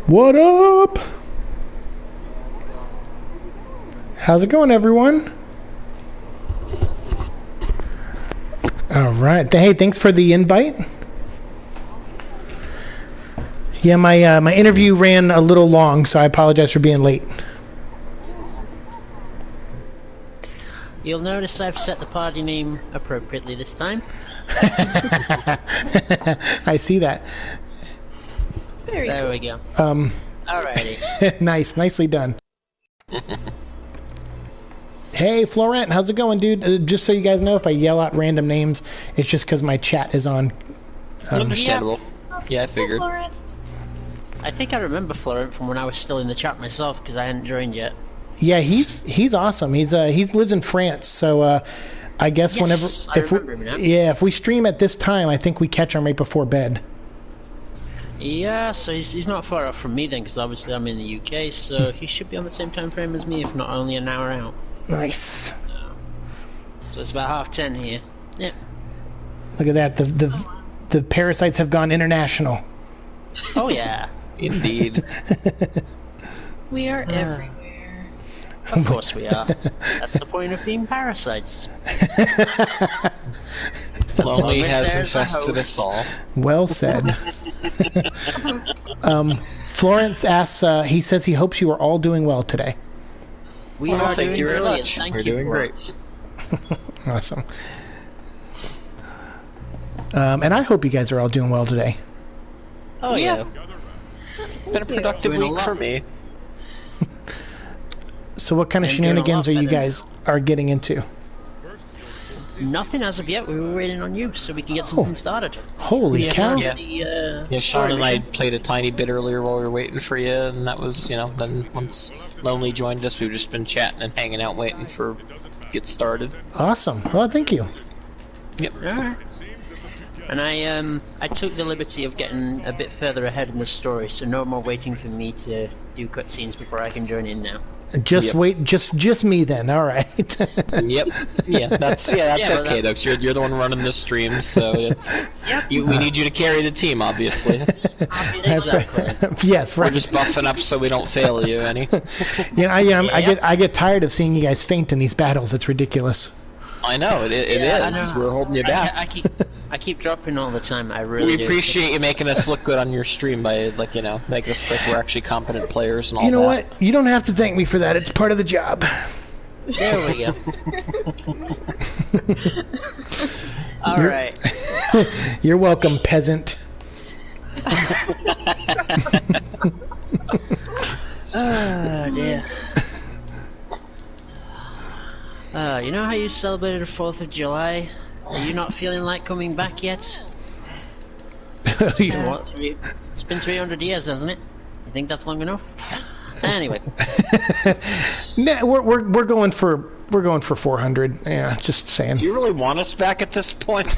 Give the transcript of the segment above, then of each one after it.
What up? How's it going, everyone? All right. Hey, thanks for the invite. Yeah, my interview ran a little long, so I apologize for being late. You'll notice I've set the party name appropriately this time. I see that. There we go. Alrighty. Nicely done. Hey, Florent, how's it going, dude? Just so you guys know, if I yell out random names, it's just because my chat is on. Understandable. Yeah, I figured. I think I remember Florent from when I was still in the chat myself, because I hadn't joined yet. Yeah, he's awesome. He lives in France, so I guess yes, if we stream at this time, I think we catch him right before bed. Yeah, so he's not far off from me then, because obviously I'm in the UK, so he should be on the same time frame as me, if not only an hour out. Nice. So it's about 10:30 here. Yeah. Look at that. The parasites have gone international. Oh yeah. Indeed. We are everywhere. Of course we are. That's the point of being parasites. Lonely has infested us all. Well said. Florence asks, he says he hopes you are all doing well today. We are thank doing you very brilliant. much. Thank We're you doing for great. it. Awesome. And I hope you guys are all doing well today. Oh yeah. Been a productive Doing a week lot. for me. So what kind of I'm doing a lot shenanigans are you better. guys are getting into? Nothing as of yet. We were waiting on you so we can get something started. Holy cow. Yeah. The, Yeah, Sean and I played a tiny bit earlier while we were waiting for you, and that was, then once Lonely joined us, we've just been chatting and hanging out waiting for get started. Awesome. Well, thank you. Yep. Alright. And I took the liberty of getting a bit further ahead in the story, so no more waiting for me to do cutscenes before I can join in now. Just Yep. wait, just me then. All right. Yep. Yeah, that's Yeah, well, okay though, 'cause you're the one running the stream, so it's we need you to carry the team, obviously. Exactly. Yes, We're right. just buffing up so we don't fail you any. I get tired of seeing you guys faint in these battles. It's ridiculous. I know it is. Yeah, I know. We're holding you back. I keep dropping all the time. I really We do. appreciate you making us look good on your stream by making us like we're actually competent players and all that. You know what? You don't have to thank me for that. It's part of the job. There we go. Alright. You're welcome, peasant. Oh dear. You know how you celebrated the 4th of July? Are you not feeling like coming back yet? It's been 300 years, hasn't it? You think that's long enough? Anyway. Nah, we're going for 400. Yeah, just saying. Do you really want us back at this point?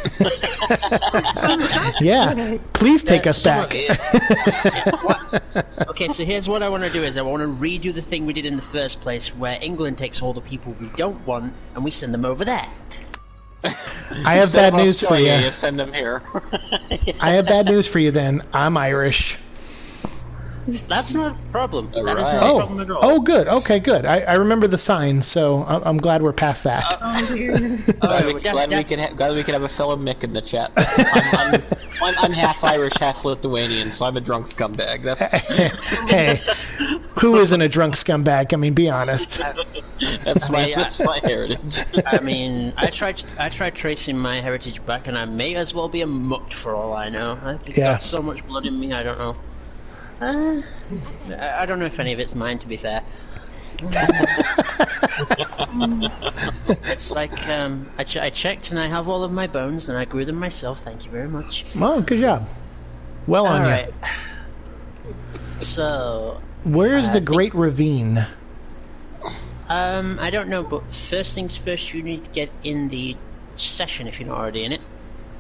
Yeah, please take us some of back. it- Okay, so here's what I want to do is I want to redo the thing we did in the first place, where England takes all the people we don't want and we send them over there. I have bad news for you. You send them here. I have bad news for you. Then I'm Irish. That's not a problem. That is Alright. not a problem at all. Oh, good. Okay, good. I remember the signs, so I'm glad we're past that. Glad we could have a fellow Mick in the chat. I'm half Irish, half Lithuanian, so I'm a drunk scumbag. That's Hey, who isn't a drunk scumbag? I mean, be honest. that's my heritage. I mean, I tried tracing my heritage back, and I may as well be a mutt for all I know. I've just Yeah. got so much blood in me, I don't know. I don't know if any of it's mine, to be fair. It's like, I checked and I have all of my bones, and I grew them myself, thank you very much. Well, good job. Well on Alright. So, you. Where's the Great Ravine? I don't know, but first things first, you need to get in the session if you're not already in it.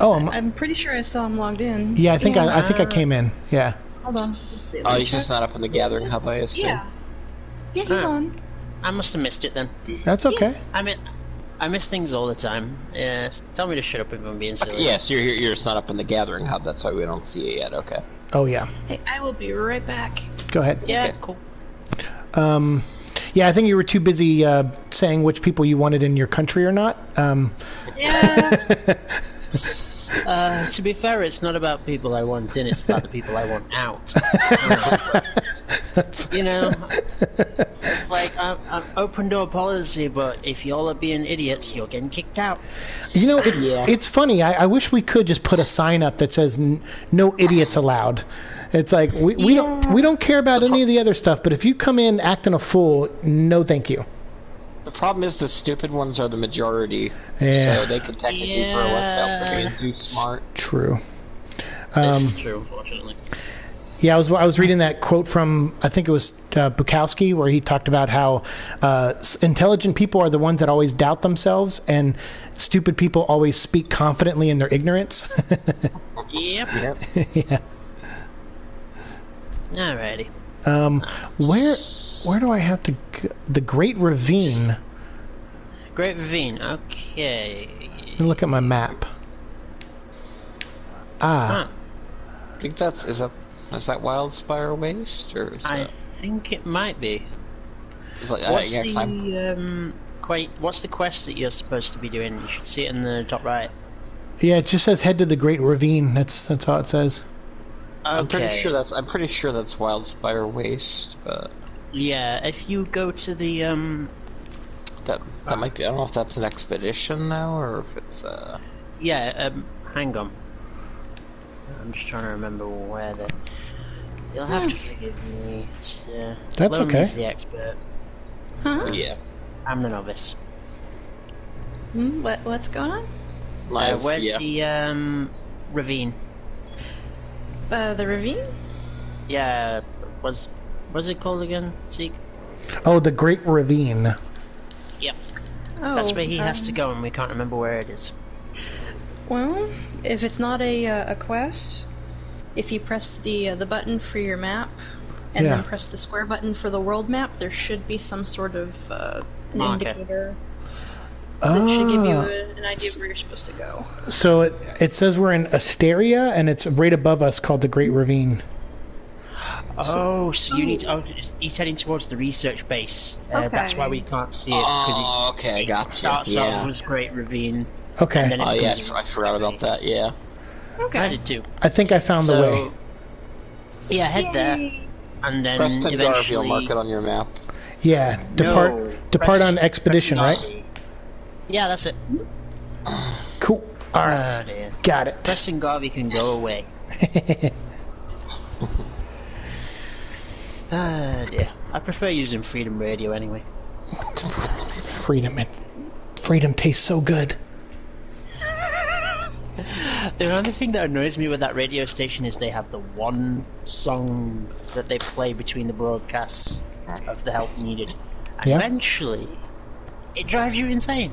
Oh, I'm pretty sure I saw him logged in. yeah. I think I came in. Yeah. Hold on. Let's see. Oh, he's just not up in the gathering hub, I assume. Yeah. Yeah, he's Ah. on. I must have missed it then. That's okay. I miss things all the time. Tell me to shut up if I'm being silly. Yeah, so you're just not up in the gathering hub. That's why we don't see it yet. Okay. Oh yeah. Hey, I will be right back. Go ahead. Yeah, Okay. cool. Yeah, I think you were too busy saying which people you wanted in your country or not. Yeah. To be fair, it's not about people I want in, it's about the people I want out. You know, it's like I'm open door policy, but if y'all are being idiots, you're getting kicked out. You know, it's funny. I wish we could just put a sign up that says "No idiots allowed." It's like we don't care about any of the other stuff, but if you come in acting a fool, no, thank you. The problem is the stupid ones are the majority, Yeah. so they could technically throw us out for being too smart. True. This is true, unfortunately. Yeah, I was reading that quote from, I think it was Bukowski, where he talked about how intelligent people are the ones that always doubt themselves, and stupid people always speak confidently in their ignorance. Yep. Yeah. Alrighty. Where do I have to go? The Great Ravine. Great Ravine. Okay. Let me look at my map. Huh. I think is that Wildspire Waste, or is I that, think it might be. is like, What's yeah, what's the quest that you're supposed to be doing? You should see it in the top right. Yeah, it just says head to the Great Ravine. That's all it says. Okay. I'm pretty sure that's Wildspire Waste, but Yeah, if you go to the that might be. I don't know if that's an expedition though, or if it's hang on. I'm just trying to remember where the. You'll have to forgive me. That's Lone's okay. the expert. Huh? yeah. I'm the novice. What's going on? Where's the ravine? The ravine? Yeah, what's it called again, Zeke? Oh, the Great Ravine. Yep. Oh, That's where he has to go, and we can't remember where it is. Well, if it's not a quest, if you press the button for your map, and Yeah. then press the square button for the world map, there should be some sort of an Marker. indicator that should give you Ah, an idea of where you're supposed to go. so it says we're in Asteria, and it's right above us called the Great Ravine. So you need to. Oh, he's heading towards the research base. That's Okay. why we can't see it. Because Oh, okay, it gotcha. starts off Yeah. as Great Ravine. Okay, And then it Oh yeah, becomes I forgot about research that. Yeah. I Okay. did too. I think I found the way. Yeah, head there, and then Preston Garvey eventually. will mark it on your map. Yeah, depart Preston- on expedition, Preston right? Garvey. Yeah, that's it. Cool. All right, Oh dear. got it. Preston Garvey can go away. Ah dear. I prefer using Freedom Radio anyway. Freedom tastes so good. The only thing that annoys me with that radio station is they have the one song that they play between the broadcasts of the help needed. And Yeah. eventually, it drives you insane.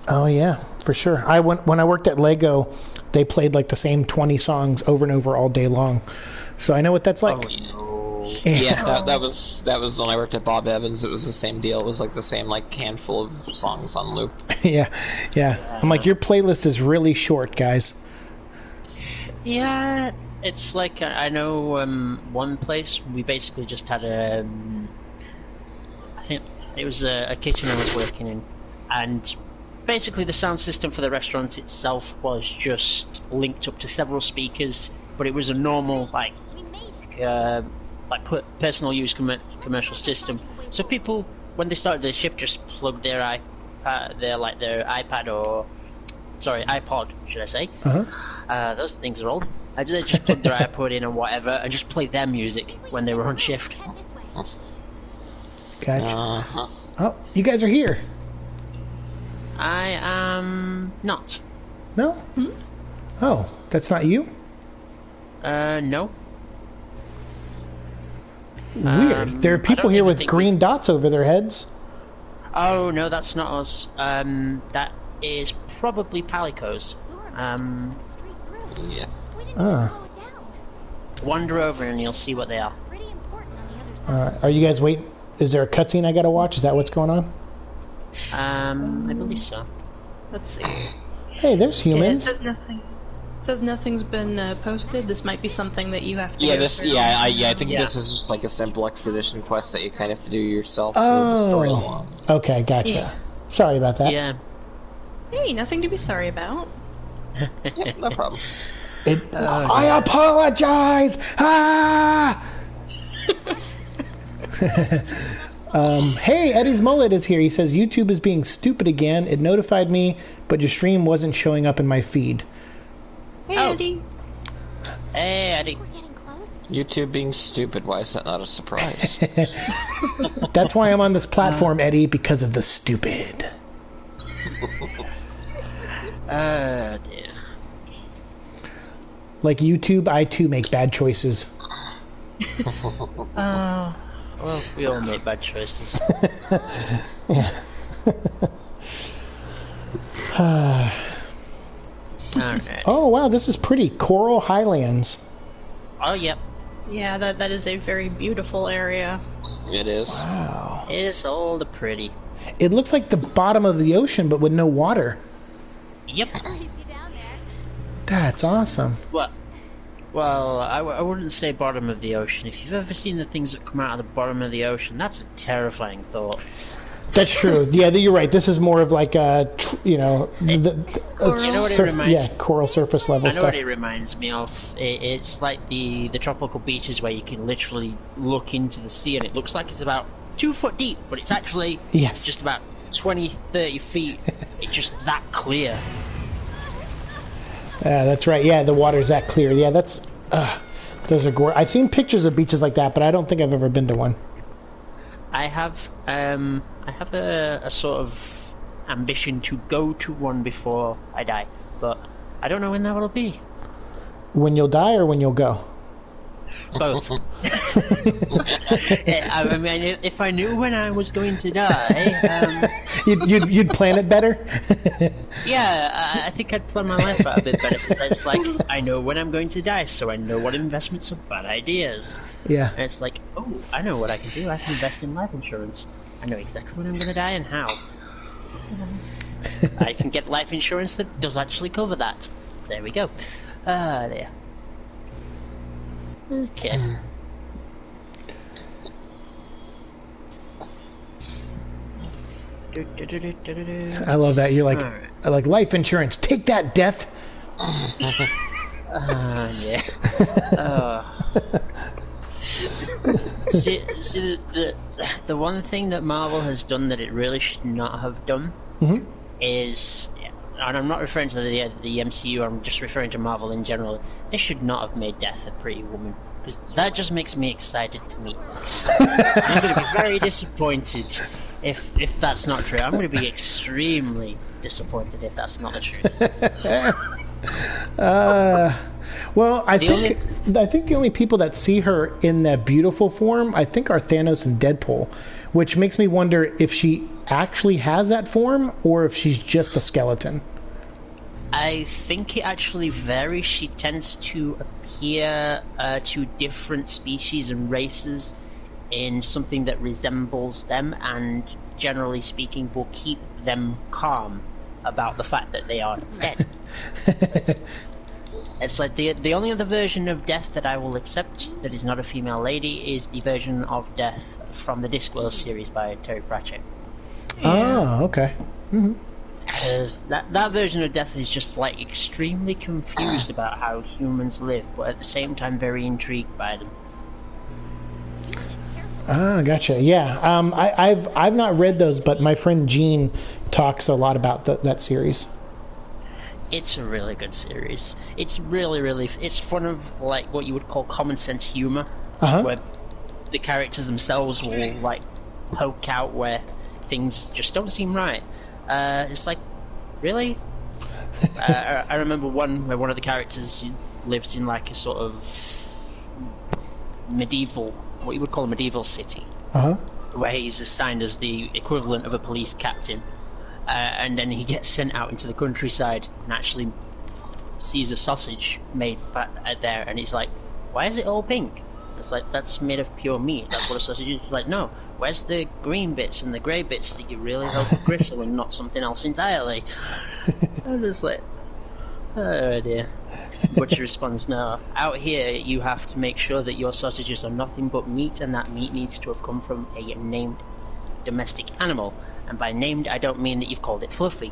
Oh yeah, for sure. When I worked at Lego, they played like the same 20 songs over and over all day long. So I know what that's like. Yeah, that was when I worked at Bob Evans. It was the same deal. It was like the same handful of songs on loop. Yeah. I'm like, your playlist is really short, guys. Yeah, it's like I know one place we basically just had I think it was a kitchen I was working in, and basically the sound system for the restaurant itself was just linked up to several speakers, but it was a normal personal use commercial system. So people, when they started their shift, just plugged their iPad or iPod, should I say? Those things are old. They just plugged their iPod in and whatever, and just play their music when they were on shift. Gotcha. Uh-huh. Oh, you guys are here. I am not. No? Oh, that's not you? No. Weird. There are I people don't here even with think green dots over their heads. Oh no, that's not us. That is probably Palico's. Yeah. Wander over and you'll see what they are. Are you guys waiting? Is there a cutscene I gotta watch? Is that what's going on? I believe so. Let's see. Hey, there's Yeah, it humans. says nothing. says nothing's been posted. This might be something that you have to. Yeah, go this. through. Yeah, I think Yeah. this is just like a simple expedition quest that you kind of have to do yourself. Oh. To move the story along. Okay, gotcha. Yeah. Sorry about that. Yeah. Hey, nothing to be sorry about. Yep, no problem. I apologize. Ah. Hey, Eddie's Mullet is here. He says YouTube is being stupid again. It notified me, but your stream wasn't showing up in my feed. Hey, Oh. Eddie. Hey, Eddie. We're getting close. YouTube being stupid. Why is that not a surprise? That's why I'm on this platform, Eddie, because of the stupid. Dear. Like YouTube, I too make bad choices. Well, we all make bad choices. Alright. Oh, wow, this is pretty. Coral Highlands. Oh, yep. Yeah, that is a very beautiful area. It is. Wow. It's all the pretty. It looks like the bottom of the ocean, but with no water. Yep. See down there. That's awesome. Well, I wouldn't say bottom of the ocean. If you've ever seen the things that come out of the bottom of the ocean, that's a terrifying thought. That's true. Yeah, you're right. This is more of like a, You know what it reminds- yeah, coral surface level I know stuff. what it reminds me of. It's like the tropical beaches where you can literally look into the sea and it looks like it's about 2 foot deep, but it's actually Yes. just about 20, 30 feet. It's just that clear. That's right. Yeah, the water's that clear. Yeah, that's. Those are gorgeous. I've seen pictures of beaches like that, but I don't think I've ever been to one. I have a sort of ambition to go to one before I die, but I don't know when that will be. When you'll die or when you'll go? Both. I mean, if I knew when I was going to die, You'd plan it better. yeah, I think I'd plan my life out a bit better. Because it's like I know when I'm going to die, so I know what investments are bad ideas. Yeah. And it's like, oh, I know what I can do. I can invest in life insurance. I know exactly when I'm going to die and how. I can get life insurance that does actually cover that. There we go. There. Okay. I love that. You're like, Alright. I like life insurance. Take that, death. Yeah. See, the one thing that Marvel has done that it really should not have done is, and I'm not referring to the MCU, I'm just referring to Marvel in general, they should not have made Death a pretty woman. Because that just makes me excited to meet her. I'm going to be very disappointed if that's not true. I'm going to be extremely disappointed if that's not the truth. Well, I think the only people that see her in that beautiful form, I think, are Thanos and Deadpool, which makes me wonder if she actually has that form or if she's just a skeleton. I think it actually varies. She tends to appear to different species and races in something that resembles them, and generally speaking, will keep them calm about the fact that they are dead. It's like the only other version of Death that I will accept that is not a female lady is the version of Death from the Discworld series by Terry Pratchett. Oh, okay. Because that version of Death is just like extremely confused about how humans live, but at the same time very intrigued by them. Ah, gotcha. Yeah, I've not read those, but my friend Gene talks a lot about that series. It's a really good series. It's really it's fun of like what you would call common sense humor, where the characters themselves will like poke out where things just don't seem right. It's like, really? I remember one where one of the characters lives in like a sort of medieval, what you would call a medieval city, where he's assigned as the equivalent of a police captain, and then he gets sent out into the countryside and actually sees a sausage made there, and he's like, why is it all pink? It's like, that's made of pure meat, that's what a sausage is. It's like, no, where's the green bits and the grey bits that you really hope to gristle and not something else entirely? I'm just like, Oh dear. Butcher responds, no. Out here, you have to make sure that your sausages are nothing but meat, and that meat needs to have come from a named domestic animal. And by named, I don't mean that you've called it Fluffy.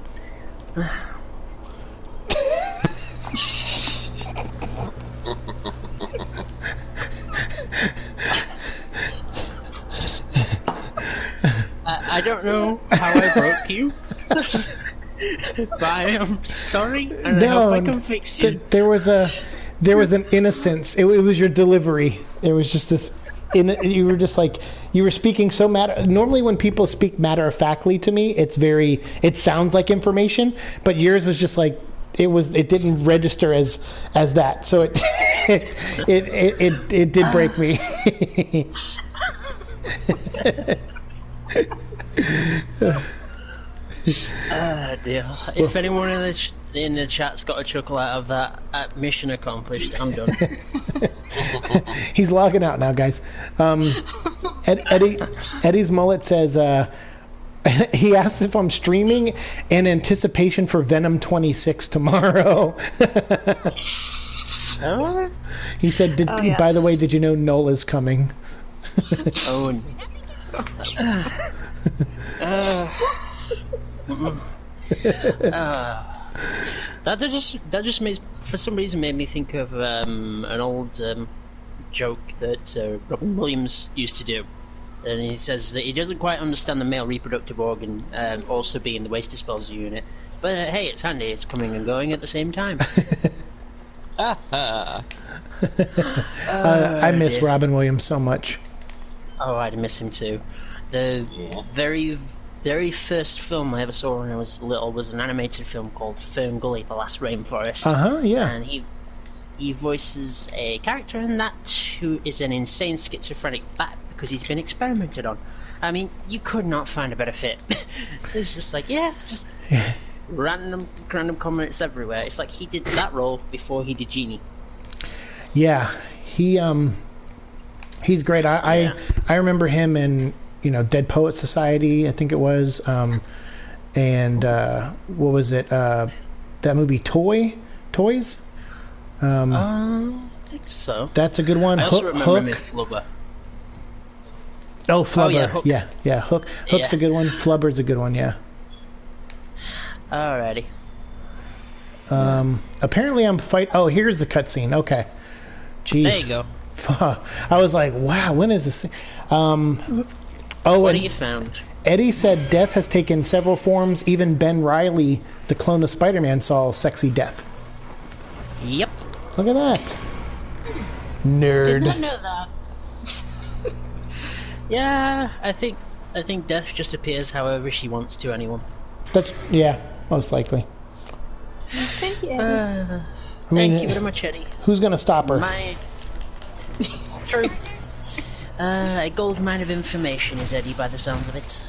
I don't know how I broke you, but I am sorry, and I hope I can fix you. There was an innocence. It was your delivery. There was just this. You were just like, you were speaking so matter. Normally, when people speak matter of factly to me, it sounds like information. But yours was just like it didn't register as that. So it did break me. Dear. If anyone in the chat's got a chuckle out of that, mission accomplished. I'm done. He's logging out now, guys. Eddie's mullet says he asks if I'm streaming in anticipation for Venom 26 tomorrow. He said, yes. By the way, did you know Nola's coming? Oh. That just made, for some reason, made me think of an old joke that Robin Williams used to do, and he says that he doesn't quite understand the male reproductive organ also being the waste disposal unit, but hey, it's handy. It's coming and going at the same time. I miss Robin Williams so much. Oh, I'd miss him too. The very first film I ever saw when I was little was an animated film called Fern Gully, The Last Rainforest. Yeah. And he voices a character in that who is an insane schizophrenic bat because he's been experimented on. I mean, you could not find a better fit. It's just like, just random comments everywhere. It's like he did that role before he did Genie. Yeah, he's great. I remember him in Dead Poet Society, I think it was, and what was it? That movie Toys. I think so. That's a good one. I also remember him in Hook. Flubber. Oh, Flubber. Oh, yeah, Hook. Yeah. Hook's a good one. Flubber's a good one. Yeah. Alrighty. Apparently I'm Oh, here's the cutscene. Okay. Jeez. There you go. I was like, wow, when is this thing? What have you found? Eddie said Death has taken several forms. Even Ben Reilly, the clone of Spider-Man, saw sexy Death. Yep. Look at that. Nerd. Did not know that. Yeah, I think Death just appears however she wants to anyone. Most likely. Thank you. Thank you very much, Eddie. Who's gonna stop her? True. A gold mine of information is Eddie, by the sounds of it.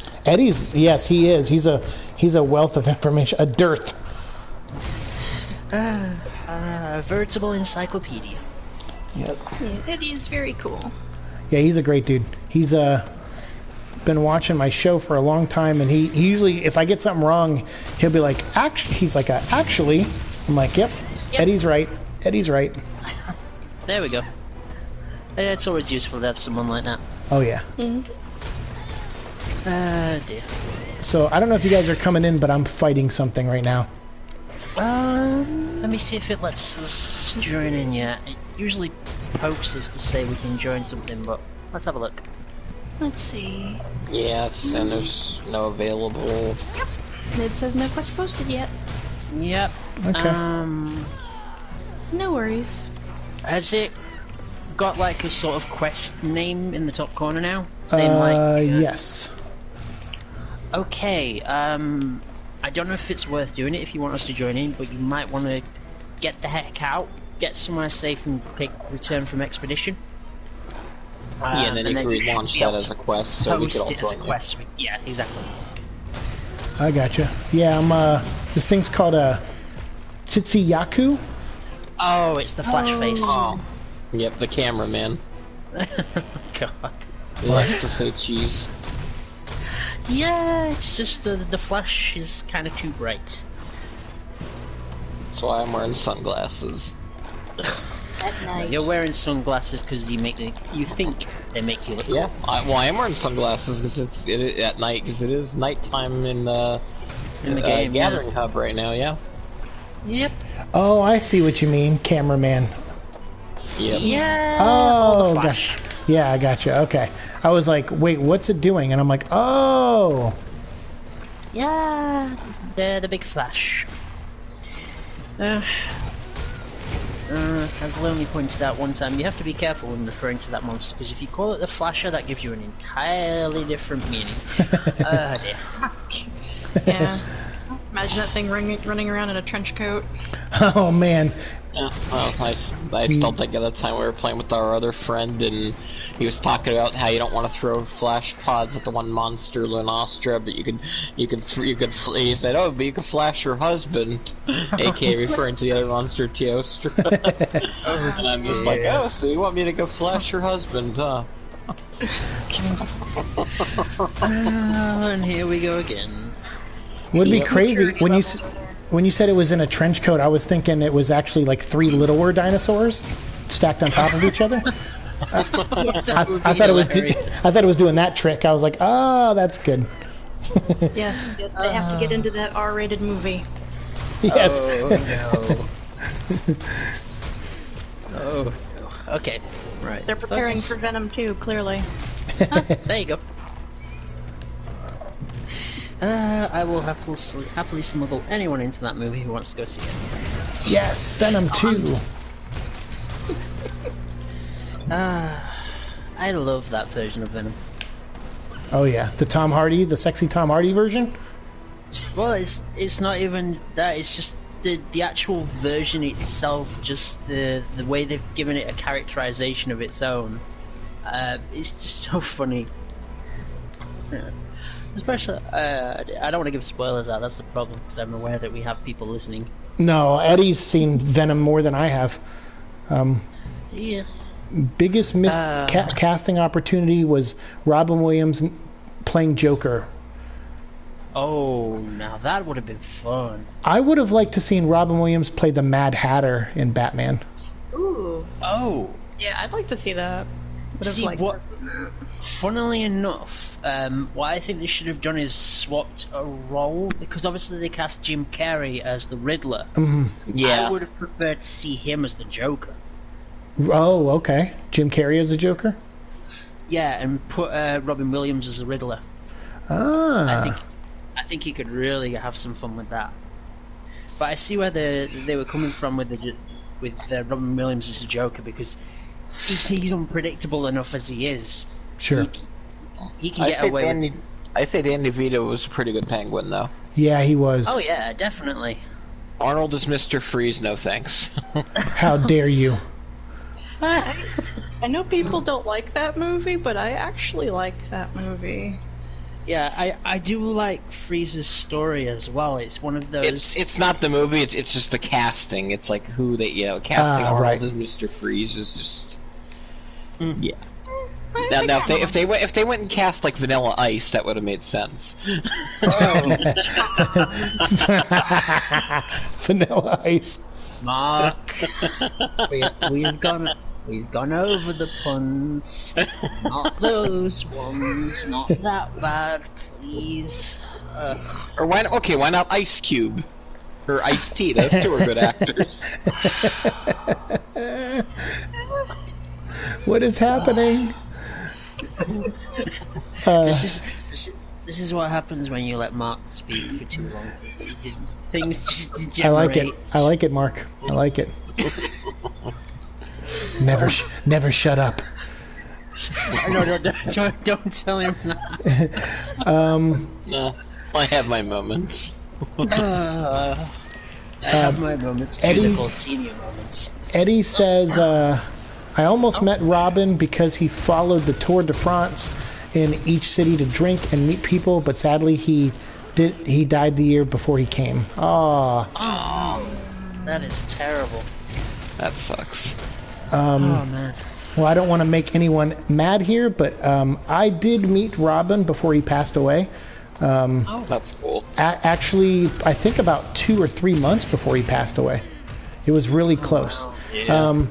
Yes, he is. He's a wealth of information, a dearth. A veritable encyclopedia. Yep. Yeah, it is very cool. Yeah, he's a great dude. He's been watching my show for a long time, and he usually, if I get something wrong, he'll be like, actually. I'm like, yep. Eddie's right. There we go. It's always useful to have someone like that. Oh, yeah. Dear. So, I don't know if you guys are coming in, but I'm fighting something right now. Let me see if it lets us join in yet. It usually pokes us to say we can join something, but let's have a look. Let's see. Yeah, and there's no available. Yep. It says no quest posted yet. Yep. Okay. No worries. Has it got like a sort of quest name in the top corner now? Same yes. Okay, I don't know if it's worth doing it if you want us to join in, but you might want to get the heck out, get somewhere safe and return from expedition. Yeah, and then you can relaunch that as a quest, so we could all post it as a join quest. Yeah, exactly. I gotcha. Yeah, I'm, this thing's called, Tsuchiyaku? Oh, it's the flash face. Oh. Yep, the cameraman. God. Left to say cheese. Yeah, it's just the flash is kind of too bright. That's why I'm wearing sunglasses. At night. You're wearing sunglasses because you think they make you look Yeah. cool. Well, I am wearing sunglasses because it's at night because it is nighttime in the game. gathering hub right now. Yeah. Yep. Oh, I see what you mean, cameraman. Yep. Yeah. Oh, the Flash. gosh. Yeah, I gotcha. Okay. I was like, wait, what's it doing? And I'm like, oh. Yeah, the big Flash. As Lonely pointed out one time, you have to be careful when referring to that monster, because if you call it the Flasher, that gives you an entirely different meaning. Oh dear. Yeah. Imagine that thing running around in a trench coat. Oh, man. Yeah, well, I still think of the time we were playing with our other friend, and he was talking about how you don't want to throw flash pods at the one monster, Lunastra, but he said, oh, but you could flash your husband, aka referring to the other monster, Teostra. And I'm just like, oh, so you want me to go flash your husband, huh? And here we go again. Would be Yep. crazy when you said it was in a trench coat. I was thinking it was actually like 3 littler dinosaurs stacked on top of each other. I thought it was I thought it was doing that trick. I was like, oh, that's good. Yes, they have to get into that R-rated movie. Yes. Oh no. Oh no. Okay. Right. They're preparing Focus. for Venom 2, clearly. There you go. I will happily smuggle anyone into that movie who wants to go see it. Yes, Venom 2. I love that version of Venom. Oh yeah, the sexy Tom Hardy version. Well, it's not even that. It's just the actual version itself. Just the way they've given it a characterization of its own. It's just so funny. Yeah. Especially, I don't want to give spoilers out. That's the problem, because I'm aware that we have people listening. No, Eddie's seen Venom more than I have. Yeah. Biggest missed casting opportunity was Robin Williams playing Joker. Oh, now that would have been fun. I would have liked to seen Robin Williams play the Mad Hatter in Batman. Ooh. Oh. Yeah, I'd like to see that. Would have See, liked what? that. Funnily enough, what I think they should have done is swapped a role, because obviously they cast Jim Carrey as the Riddler. Yeah. I would have preferred to see him as the Joker. Oh, okay. Jim Carrey as a Joker? Yeah, and put Robin Williams as the Riddler. Ah. I think he could really have some fun with that. But I see where they were coming from with Robin Williams as a Joker, because he's unpredictable enough as he is. Sure. He can get away with... I say Danny DeVito was a pretty good Penguin, though. Yeah, he was. Oh yeah, definitely. Arnold is Mr. Freeze, no thanks. How dare you? I know people don't like that movie, but I actually like that movie. Yeah, I do like Freeze's story as well. It's one of those... It's not the movie, it's just the casting. It's like who they, casting Arnold right. as Mr. Freeze is just... Yeah. I Now, think if they went and cast like Vanilla Ice, that would have made sense. Vanilla Ice. Mark, we've gone over the puns. Not those ones. Not that bad, please. Or why not Ice Cube? Or Ice-T, those two are good actors. What is happening? This is what happens when you let Mark speak for too long. Things just degenerate. I like it, Mark. I like it. Never shut up. No, don't tell him that. No, I have my moments. I have my moments too. Eddie- They're called senior moments. Eddie says, I almost met Robin because he followed the Tour de France in each city to drink and meet people, but sadly he died the year before he came. Oh, that is terrible. That sucks. Oh man. Well, I don't want to make anyone mad here, but I did meet Robin before he passed away. That's cool. Actually, I think about 2 or 3 months before he passed away. It was really close. Yeah.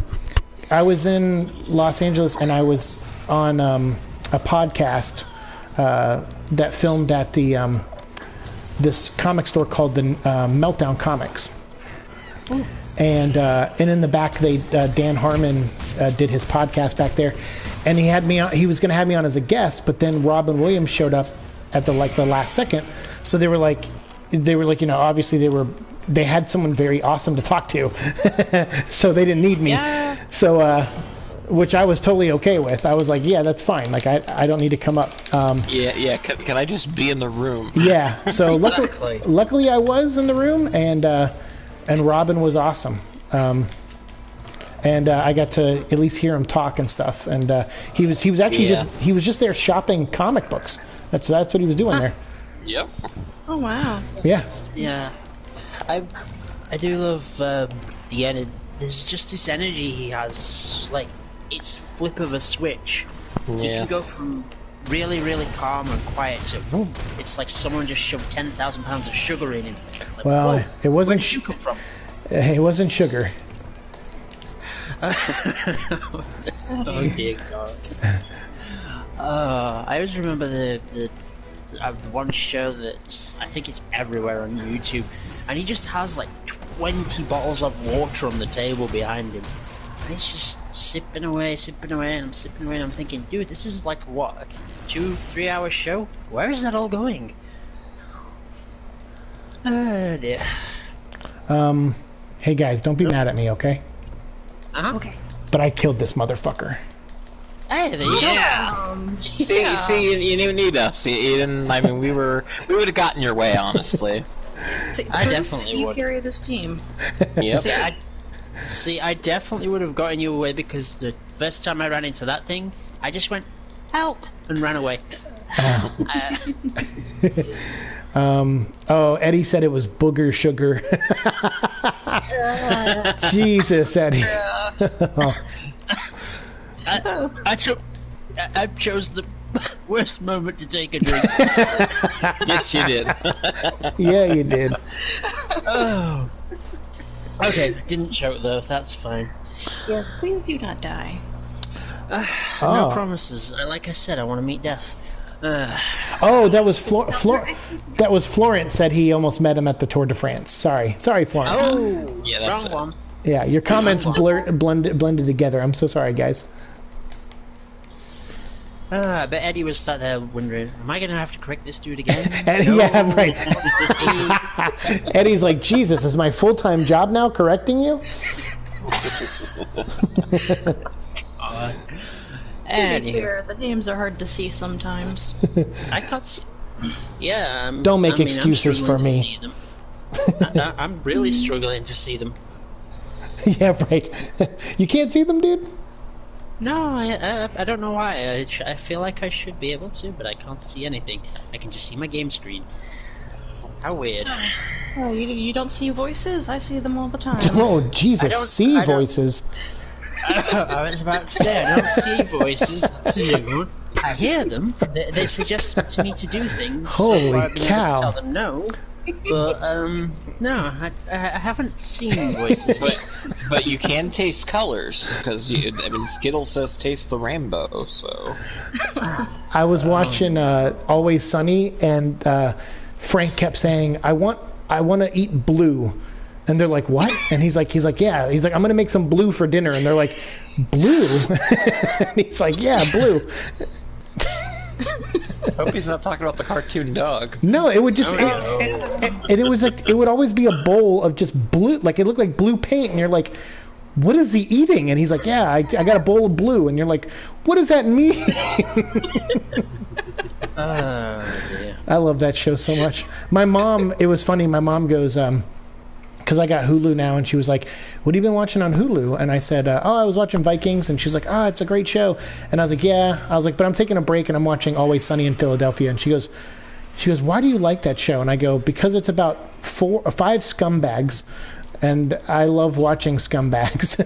I was in Los Angeles, and I was on a podcast that filmed at the this comic store called the Meltdown Comics. And in the back, Dan Harmon did his podcast back there, and he had me on. He was going to have me on as a guest, but then Robin Williams showed up at the last second. So they were like, obviously they had someone very awesome to talk to, so they didn't need me. Yeah. So, which I was totally okay with. I was like, yeah, that's fine. Like I don't need to come up. Yeah. Can I just be in the room? Yeah. So Exactly. luckily I was in the room, and Robin was awesome. And I got to at least hear him talk and stuff. And he was actually just there shopping comic books. That's what he was doing there. Yep. Oh wow. Yeah. Yeah, I do love the energy. There's just this energy he has, like it's flip of a switch. He Yeah. can go from really, really calm and quiet to boom. It's like someone just shoved 10,000 pounds of sugar in him. It's like, Well, whoa, it wasn't. where did you come from? It wasn't sugar. Oh dear God. I always remember the one show that I think it's everywhere on YouTube, and he just has like 20 bottles of water on the table behind him. And he's just sipping away, and I'm sipping away, and I'm thinking, dude, this is like what, a 2-3 hour show? Where is that all going? Oh dear. Hey guys, don't be mad at me, okay? Okay. But I killed this motherfucker. Hey, there you go. See, you didn't need us. You didn't. I mean, we would have gotten your way, honestly. I definitely You would. carry this team. Yep. I definitely would have gotten you away, because the first time I ran into that thing, I just went, help, and ran away. Oh, Eddie said it was booger sugar. Jesus, Eddie. I chose the worst moment to take a drink. Yes, you did. Yeah, you did. Oh. Okay, didn't choke though, that's fine. Yes, please do not die. No Oh. promises. Like I said, I want to meet death. Oh, that was that was Florent said he almost met him at the Tour de France. Sorry, Florent. Oh, Yeah, that's wrong it. one. Yeah, your comments blended together. I'm so sorry, guys. But Eddie was sat there wondering, am I going to have to correct this dude again? Eddie, yeah, right. Eddie's like, Jesus, is my full-time job now correcting you? To be Anywho, fair, the names are hard to see sometimes. I got... Yeah, Don't make I mean, excuses I'm for struggling me. to see them. I'm really struggling to see them. Yeah, right. You can't see them, dude? No, I don't know why. I feel like I should be able to, but I can't see anything. I can just see my game screen. How weird. Oh, you don't see voices? I see them all the time. Oh, I Jesus, don't- see I don't- voices. I was about to say, I don't see voices. I hear them. They suggest to me to do things. Holy so I've been able cow. to tell them no. But, no, I haven't seen voices yet. But you can taste colors, because Skittles says taste the rainbow, so... I was watching Always Sunny, and Frank kept saying, I want to eat blue. And they're like, what? And he's like, yeah. He's like, I'm going to make some blue for dinner. And they're like, blue? And he's like, yeah, blue. Hope he's not talking about the cartoon dog. No, it would just, it was like, it would always be a bowl of just blue. Like, it looked like blue paint. And you're like, what is he eating? And he's like, yeah, I got a bowl of blue. And you're like, what does that mean? Oh, dear. I love that show so much. My mom, it was funny. My mom goes, because I got Hulu now, and she was like, what have you been watching on Hulu? And I said, oh, I was watching Vikings. And she's like, oh, it's a great show. And I was like, yeah. I was like, but I'm taking a break, and I'm watching Always Sunny in Philadelphia. And she goes, why do you like that show? And I go, because it's about 5 scumbags, and I love watching scumbags.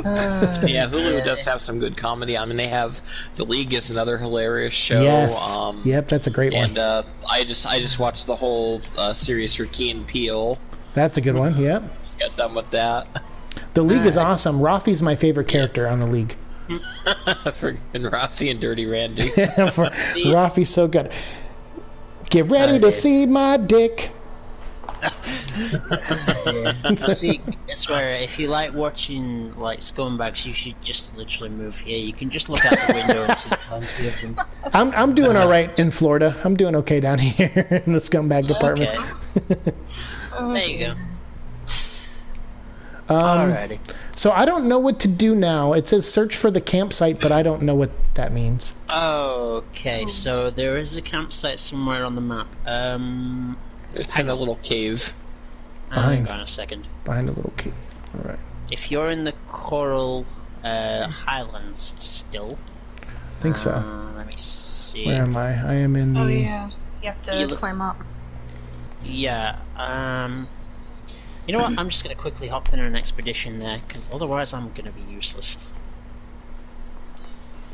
Yeah, Hulu does have some good comedy. I mean, they have The League is another hilarious show. Yes. Yep, that's a great one. And I just watched the whole series for Key and Peele. That's a good one, yep. got done with that. The League is awesome. Rafi's my favorite character on the League. Freaking Rafi and Dirty Randy. Rafi's so good. Get ready to see my dick. See, I swear, if you like watching like scumbags, you should just literally move here. You can just look out the window and see plenty of them. I'm doing all right in Florida. I'm doing okay down here in the scumbag department. Okay. There you go. Um, Alrighty. So I don't know what to do now. It says search for the campsite, but I don't know what that means. Okay, so there is a campsite somewhere on the map. It's in a little cave. Behind. Hang on a second. Behind a little cave. All right. If you're in the Coral Highlands still, I think so. let me see. Where am I? I am in the... Oh yeah, you have to You look- climb up. Yeah. You know what? I'm just gonna quickly hop in an expedition there, because otherwise I'm gonna be useless.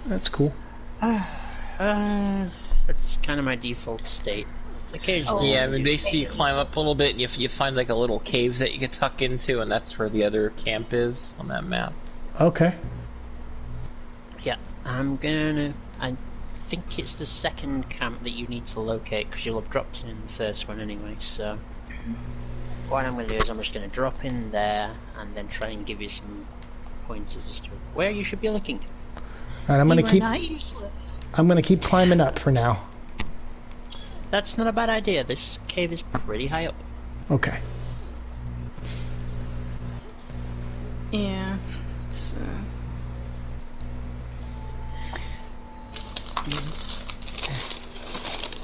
That's cool. That's kind of my default state. Occasionally. Yeah, I I'll mean, use basically you games. climb up a little bit and you find like a little cave that you can tuck into, and that's where the other camp is on that map. Okay. Yeah, I think it's the second camp that you need to locate, because you'll have dropped in the first one anyway, so... What I'm going to do is I'm just going to drop in there, and then try and give you some pointers as to where you should be looking. All right, I'm You gonna are keep. not useless. I'm gonna keep climbing up for now. That's not a bad idea, this cave is pretty high up. Okay. Yeah. It's,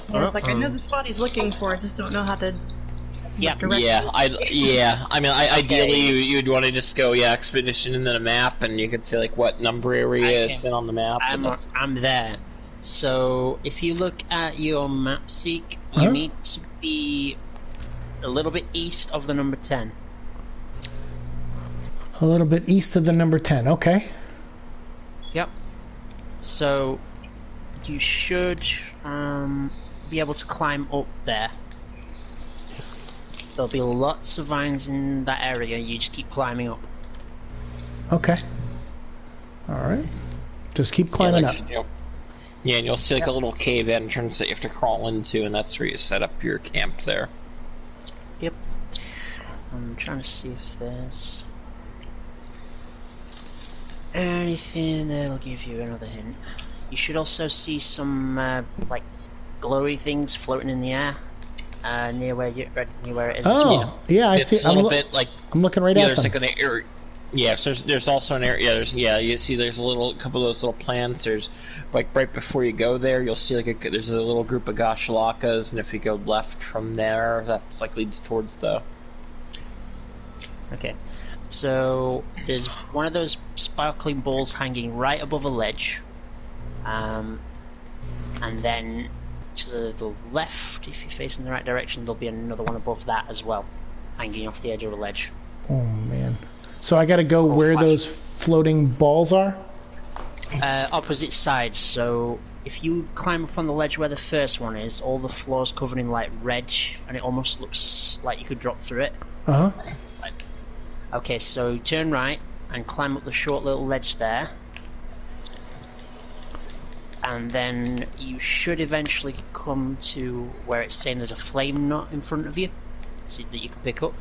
yeah, it's like I know the spot he's looking for. I just don't know how to. Yeah, direct Yeah, it. I mean, ideally you'd want to just go, expedition and then a map, and you could say like what number area it's in on the map. I'm there. So, if you look at your map seek, you Huh? need to be a little bit east of the number 10. A little bit east of the number 10. Okay. Yep. So, you should be able to climb up there. There'll be lots of vines in that area, you just keep climbing up. Okay. All right. Just keep climbing up. Yeah, and you'll see like a little cave entrance that you have to crawl into, and that's where you set up your camp there. Yep. I'm trying to see if there's anything that'll give you another hint. You should also see some like glowy things floating in the air near where it is. Oh, yeah, I It's see. a little bit like I'm looking right yeah, at there's them. like an area. Yeah, so there's also an area. You see, there's a couple of those little plants. There's like right before you go there, you'll see there's a little group of Gashalakas, and if you go left from there, that's like leads towards the. Okay. So there's one of those sparkling balls hanging right above a ledge, and then to the left, if you're facing the right direction, there'll be another one above that as well, hanging off the edge of a ledge. Oh man. So I got to go where flash. those floating balls are. Opposite sides. So if you climb up on the ledge where the first one is, all the floor's covered in like red, and it almost looks like you could drop through it. Uh huh. Okay, so turn right and climb up the short little ledge there. And then you should eventually come to where it's saying there's a flame knot in front of you, so that you can pick up.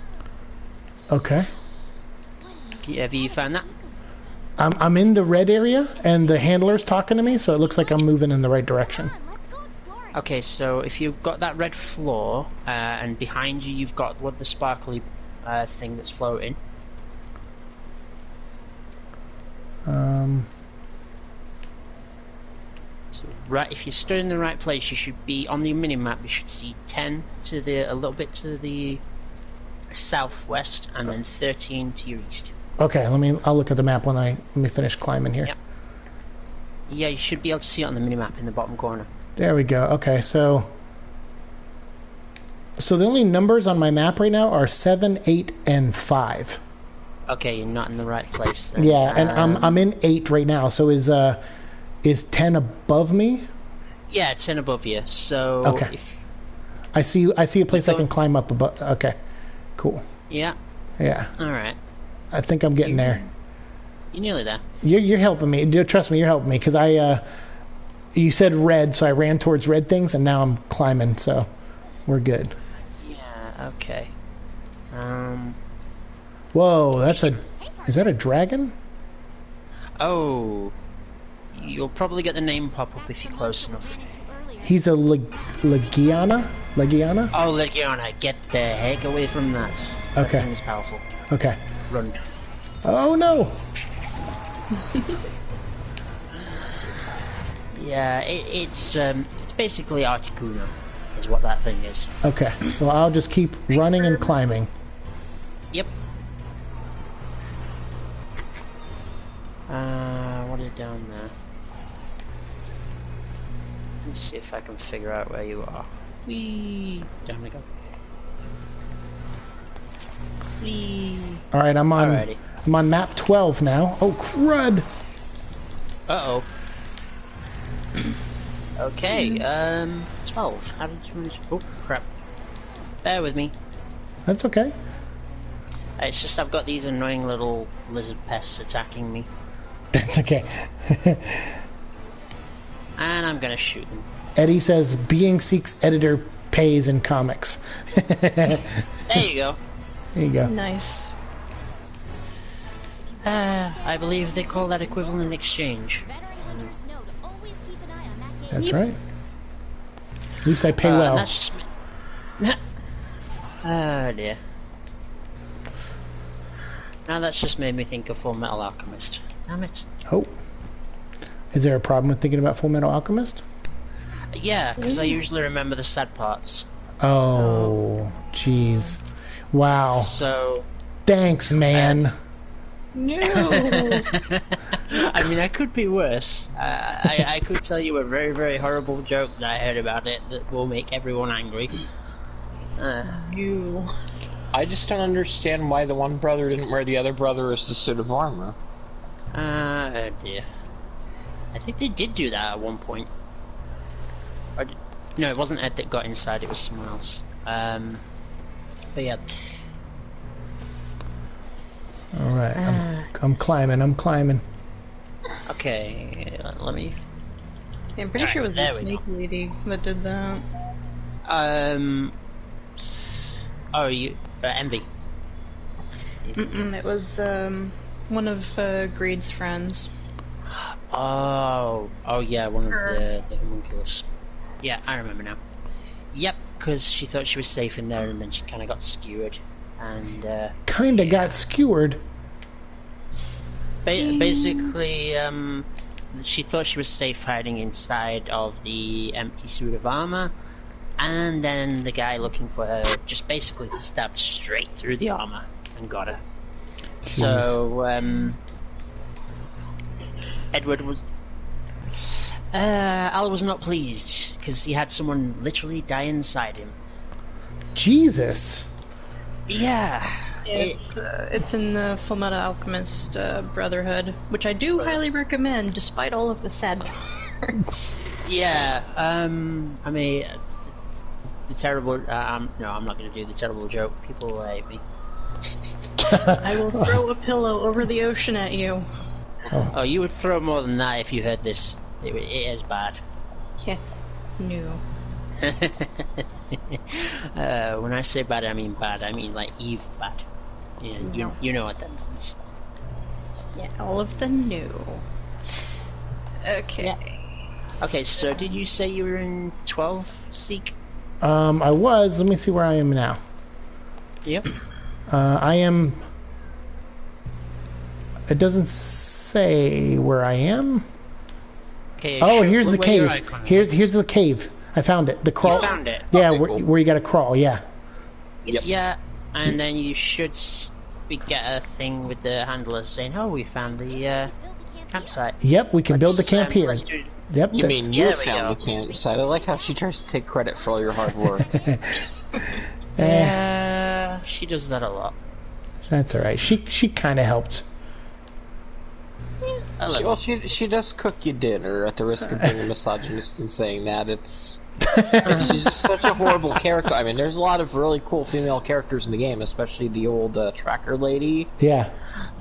Okay. Have you found that? I'm in the red area, and the handler's talking to me, so it looks like I'm moving in the right direction. Let's go exploring. Okay, so if you've got that red floor, and behind you you've got the sparkly thing that's floating. So right, if you stood in the right place, you should be on the mini map. You should see 10 to a little bit to the southwest, and then 13 to your east. Okay, I'll look at the map let me finish climbing here. Yep. Yeah, you should be able to see it on the mini map in the bottom corner. There we go. Okay, so the only numbers on my map right now are 7, 8, and 5. Okay, you're not in the right place then. Yeah, and I'm in 8 right now. So is 10 above me? Yeah, it's 10 above you. So Okay. if I see a place I go- can climb up above. Okay, cool. yeah, Yeah, Alright. I think I'm getting there. You're nearly there. You're helping me. Trust me, you're helping me because you said red, so I ran towards red things, and now I'm climbing, so we're good. Yeah, okay. Whoa, is that a dragon? Oh. You'll probably get the name pop up if you're close enough. He's a Legiana? Legiana? Oh, Legiona, get the heck away from that. That Okay. thing is powerful. Okay. Run. Oh no! Yeah, it's basically Articuno, is what that thing is. Okay. Well, I'll just keep running and climbing. Yep. What is down there? Let's see if I can figure out where you are. Whee! Down we go. Whee! All right, I'm on. Alrighty. I'm on map 12 now. Oh crud! Uh-oh. Okay, 12. How did you manage? Oh, crap. Bear with me. That's okay. It's just I've got these annoying little lizard pests attacking me. That's okay. And I'm gonna shoot them. Eddie says, "Being Seek's editor pays in comics." There you go. There you go. Nice. I believe they call that equivalent exchange. Veteran hunters know to always keep an eye on that game. That's right. At least I pay well. That's just me. Oh dear. Now that's just made me think of Full Metal Alchemist. Damn it. Oh. Is there a problem with thinking about Full Metal Alchemist? Yeah, because I usually remember the sad parts. Oh, jeez. Wow. So... Thanks, man. No. I mean, I could be worse. I could tell you a very, very horrible joke that I heard about it that will make everyone angry. You. I just don't understand why the one brother didn't wear the other brother's suit of armor. Oh dear. I think they did do that at one point. No, it wasn't Ed that got inside, it was someone else. But yeah. Alright, I'm climbing. Okay, let me... Yeah, I'm pretty sure it was the Alright, there we snake lady that did that. Oh, you... Envy. Mm-mm, it was, one of, Greed's friends. Oh yeah, one of the homunculus. Yeah, I remember now. Yep, because she thought she was safe in there and then she kind of got skewered. And, Kinda got skewered. basically, she thought she was safe hiding inside of the empty suit of armor, and then the guy looking for her just basically stabbed straight through the armor and got her. Jeez. So, Edward was... Al was not pleased, because he had someone literally die inside him. Jesus. Yeah. It's in the Fullmetal Alchemist Brotherhood, which I do highly recommend, despite all of the sad parts. Yeah, I mean, the terrible... no, I'm not going to do the terrible joke. People will hate me. I will throw a pillow over the ocean at you. Oh, you would throw more than that if you heard this. It is bad. Yeah. No. When I say bad, I mean bad. I mean like Eve bad. Yeah, No. you know what that means. Yeah, all of the new. Okay. Yeah. Okay, so did you say you were in 12, Seek? I was. Let me see where I am now. Yep. I am... It doesn't say where I am. Okay. Oh, sure. here's the Where your cave. icon Here's is. the cave. I found it. The crawl. You found it? Yeah, Okay, where, cool. where you gotta crawl, yeah. Yep. Yeah, and then you should get a thing with the handler saying, "Oh, we found the campsite." Yep, we can build the camp here. Let's do... Yep, You that's- mean you There we found go. the campsite? I like how she tries to take credit for all your hard work. Yeah, she does that a lot. That's alright. She kinda helped. She does cook you dinner at the risk of being a misogynist and saying that. She's such a horrible character. I mean, there's a lot of really cool female characters in the game, especially the old tracker lady. Yeah.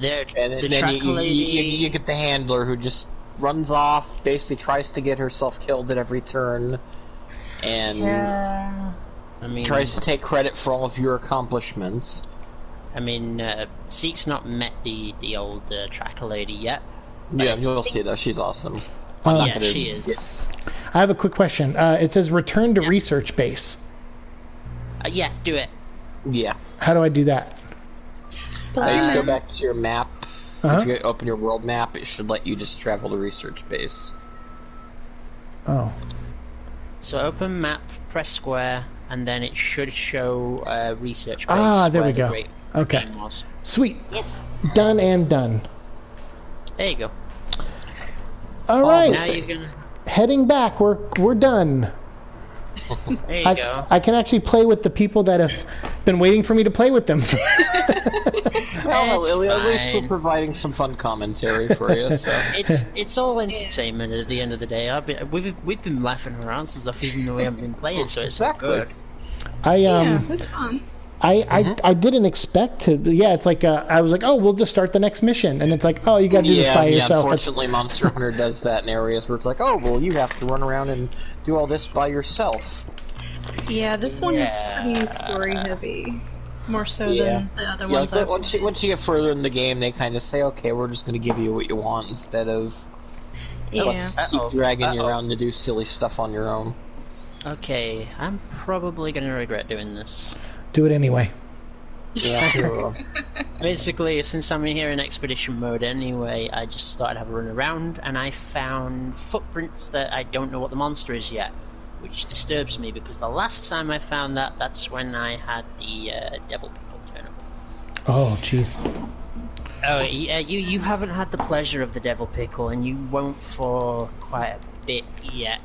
And then you get the handler who just runs off, basically tries to get herself killed at every turn, and tries to take credit for all of your accomplishments. I mean, Seek's not met the old tracker lady yet. Yeah, you'll see though. She's awesome. Yeah, she is. I have a quick question. It says return to research base. Yeah, do it. Yeah. How do I do that? Just go back to your map. Uh-huh. If you open your world map, it should let you just travel to research base. Oh. So open map, press square, and then it should show research base. Ah, there we where go. the great Okay. game was. Sweet. Yes. Done and done. There you go. All right. Now you can. Heading back. We're done. There you go. I can actually play with the people that have been waiting for me to play with them. Well, It's at least fine. we're providing some fun commentary for you. So. It's all entertainment at the end of the day. We've been laughing our asses off even though we haven't been playing, so it's Exactly. good. Yeah, it's fun. I didn't expect to. Yeah, it's like I was like, oh, we'll just start the next mission, and it's like, oh, you got to do this by yourself. Unfortunately, Monster Hunter does that in areas where it's like, oh, well, you have to run around and do all this by yourself. Yeah, this one is Yeah. pretty story heavy. More so Yeah. than the other Yeah, ones. like, once you get further in the game, they kind of say, okay, we're just going to give you what you want instead of Yeah. keep dragging you around to do silly stuff on your own. Okay, I'm probably gonna regret doing this. Do it anyway. Yeah. Basically, since I'm here in expedition mode anyway, I just started having a run around, and I found footprints that I don't know what the monster is yet, which disturbs me because the last time I found that's when I had the devil pickle turn up. Oh, jeez. Oh, yeah, you haven't had the pleasure of the devil pickle, and you won't for quite a bit yet.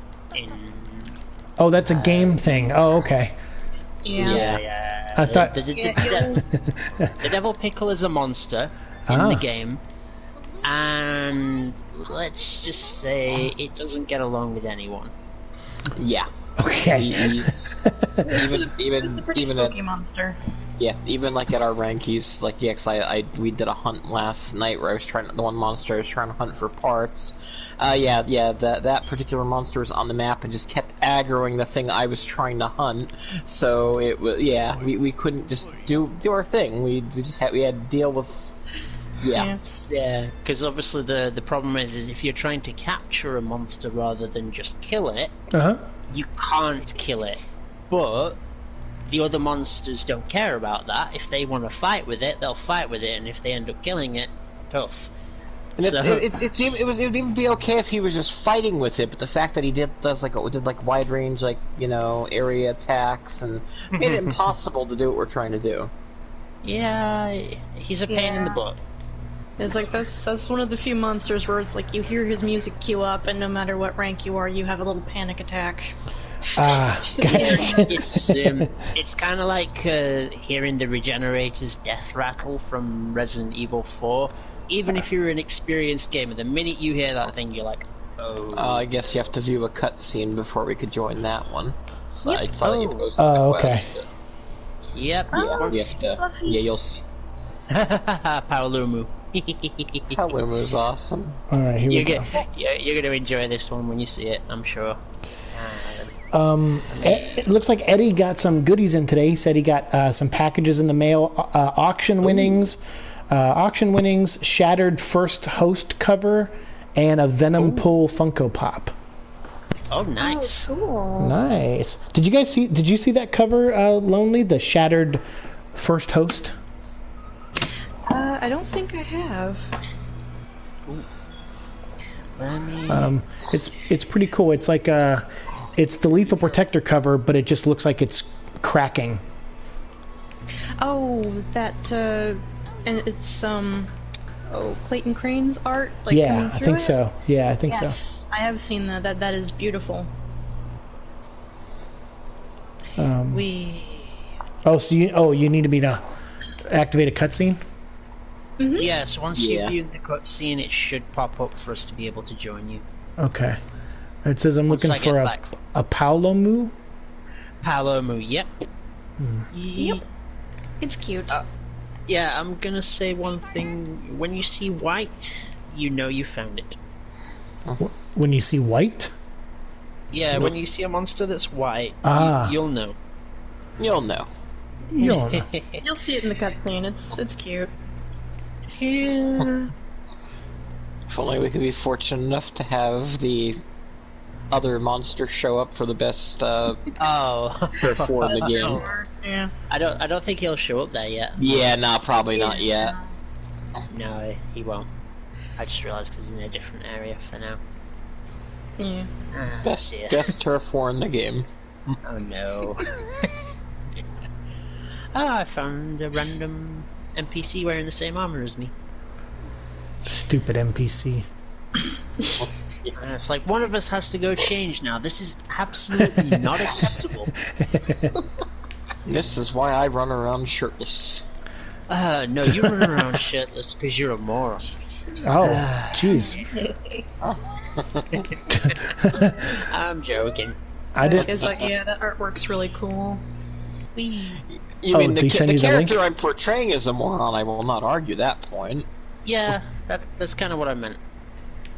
Oh, that's a game thing. Oh, okay. Yeah. I thought. The devil pickle is a monster in the game, and let's just say it doesn't get along with anyone. Yeah. Okay. He's, even It's a pretty even spooky monster. Yeah, even like at our rank, he's like, yeah, 'cause we did a hunt last night where the one monster I was trying to hunt for parts. That particular monster was on the map and just kept aggroing the thing I was trying to hunt. So it was, we couldn't just do our thing. We had to deal with, Yeah, because obviously the problem is if you're trying to capture a monster rather than just kill it, you can't kill it. But the other monsters don't care about that. If they want to fight with it, they'll fight with it, and if they end up killing it, tough. And So- it would even be okay if he was just fighting with it, but the fact that he did wide range area attacks and made it impossible to do what we're trying to do. Yeah, he's a pain in the butt. It's like that's one of the few monsters where it's like you hear his music cue up, and no matter what rank you are, you have a little panic attack. It's kind of like hearing the Regenerator's death rattle from Resident Evil 4. Even if you're an experienced gamer, the minute you hear that thing, you're like, oh. I guess you have to view a cutscene before we could join that one. So Yep. I saw that you posted Oh, the okay. quest. Yep. You'll see. Paolumu. Paolumu is awesome. All right, here we go. You're going to enjoy this one when you see it, I'm sure. It looks like Eddie got some goodies in today. He said he got some packages in the mail, auction winnings, shattered first host cover, and a Venom Pull Funko Pop. Oh, nice. Oh, cool. Nice. Did you see that cover, Lonely? The shattered first host? I don't think I have. It's pretty cool. It's like it's the Lethal Protector cover, but it just looks like it's cracking. Oh, that and it's Clayton Crane's art. Like, Yeah, coming I through think it? so. Yeah, I think so. Yes, I have seen that. That is beautiful. Oh, so you need me to activate a cutscene? Yes, once Yeah. you viewed the cutscene, it should pop up for us to be able to join you. Okay. It says I'm Once looking I get for back. a Palomu. Palomu, yep. Yep. It's cute. Yeah, I'm gonna say one thing. When you see white, you know you found it. When you see white? Yeah, when you see a monster that's white, Ah. you'll know. You'll know. You'll You'll see it in the cutscene. It's cute. Yeah. If only we could be fortunate enough to have the other monster show up for the best Oh. turf war in the game. Yeah. I don't think he'll show up there yet. Yeah, nah, probably not yet. No, he won't. I just realised because he's in a different area for now. Yeah. Best dear. turf war in the game. Oh no. I found a random NPC wearing the same armor as me. Stupid NPC. It's like, one of us has to go change now. This is absolutely not acceptable. This is why I run around shirtless. No, you run around shirtless because you're a moron. Oh, jeez. I'm joking. I didn't. It's like, yeah, that artwork's really cool. You Oh, mean did he send the you the link? character I'm portraying is a moron? I will not argue that point. Yeah, that's kind of what I meant.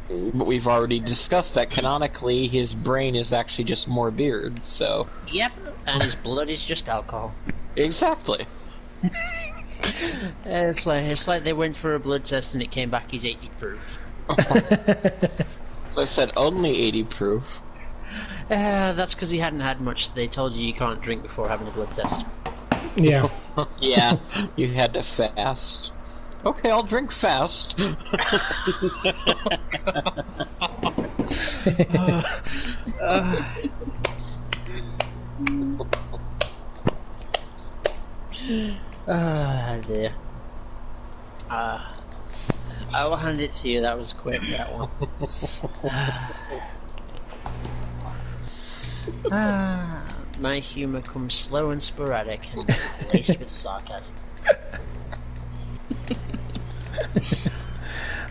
But we've already discussed that canonically his brain is actually just more beard, so... Yep, and his blood is just alcohol. Exactly. It's like they went for a blood test and it came back he's 80 proof. I said only 80 proof. That's because he hadn't had much, so they told you can't drink before having a blood test. Yeah. Yeah, you had to fast. Okay, I'll drink fast. Dear. I will hand it to you, that was quick, that one. My humour comes slow and sporadic and laced with sarcasm.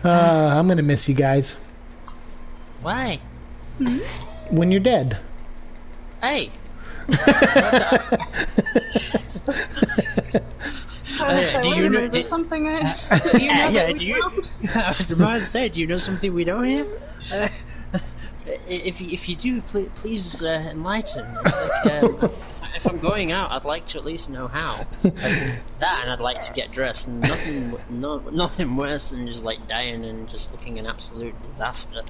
I'm gonna miss you guys Why? when you're dead. Hey! Do you know? Is there something I Do you? I was about to say, do you know something we don't hear? If you do, please enlighten. It's like, if I'm going out, I'd like to at least know how. That, and I'd like to get dressed. And nothing worse than just like dying and just looking an absolute disaster.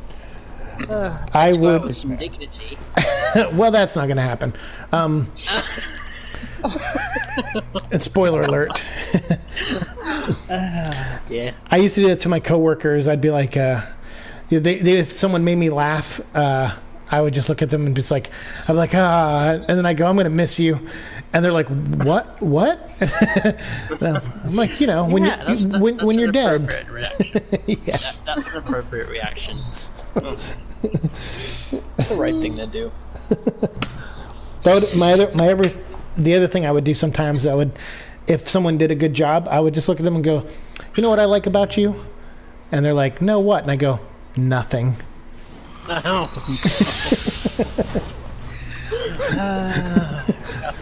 I Go out with would. some dignity. Well, that's not gonna happen. And spoiler alert. Yeah. I used to do that to my coworkers. I'd be like, if someone made me laugh, I would just look at them and just like, I'm like, and then I go, I'm gonna miss you, and they're like, what? I'm like, when that's when you're an dead. appropriate reaction. Yeah. That's an appropriate reaction. That's the right thing to do. That would, the other thing I would do sometimes, if someone did a good job, I would just look at them and go, you know what I like about you? And they're like, no, what? And I go, nothing.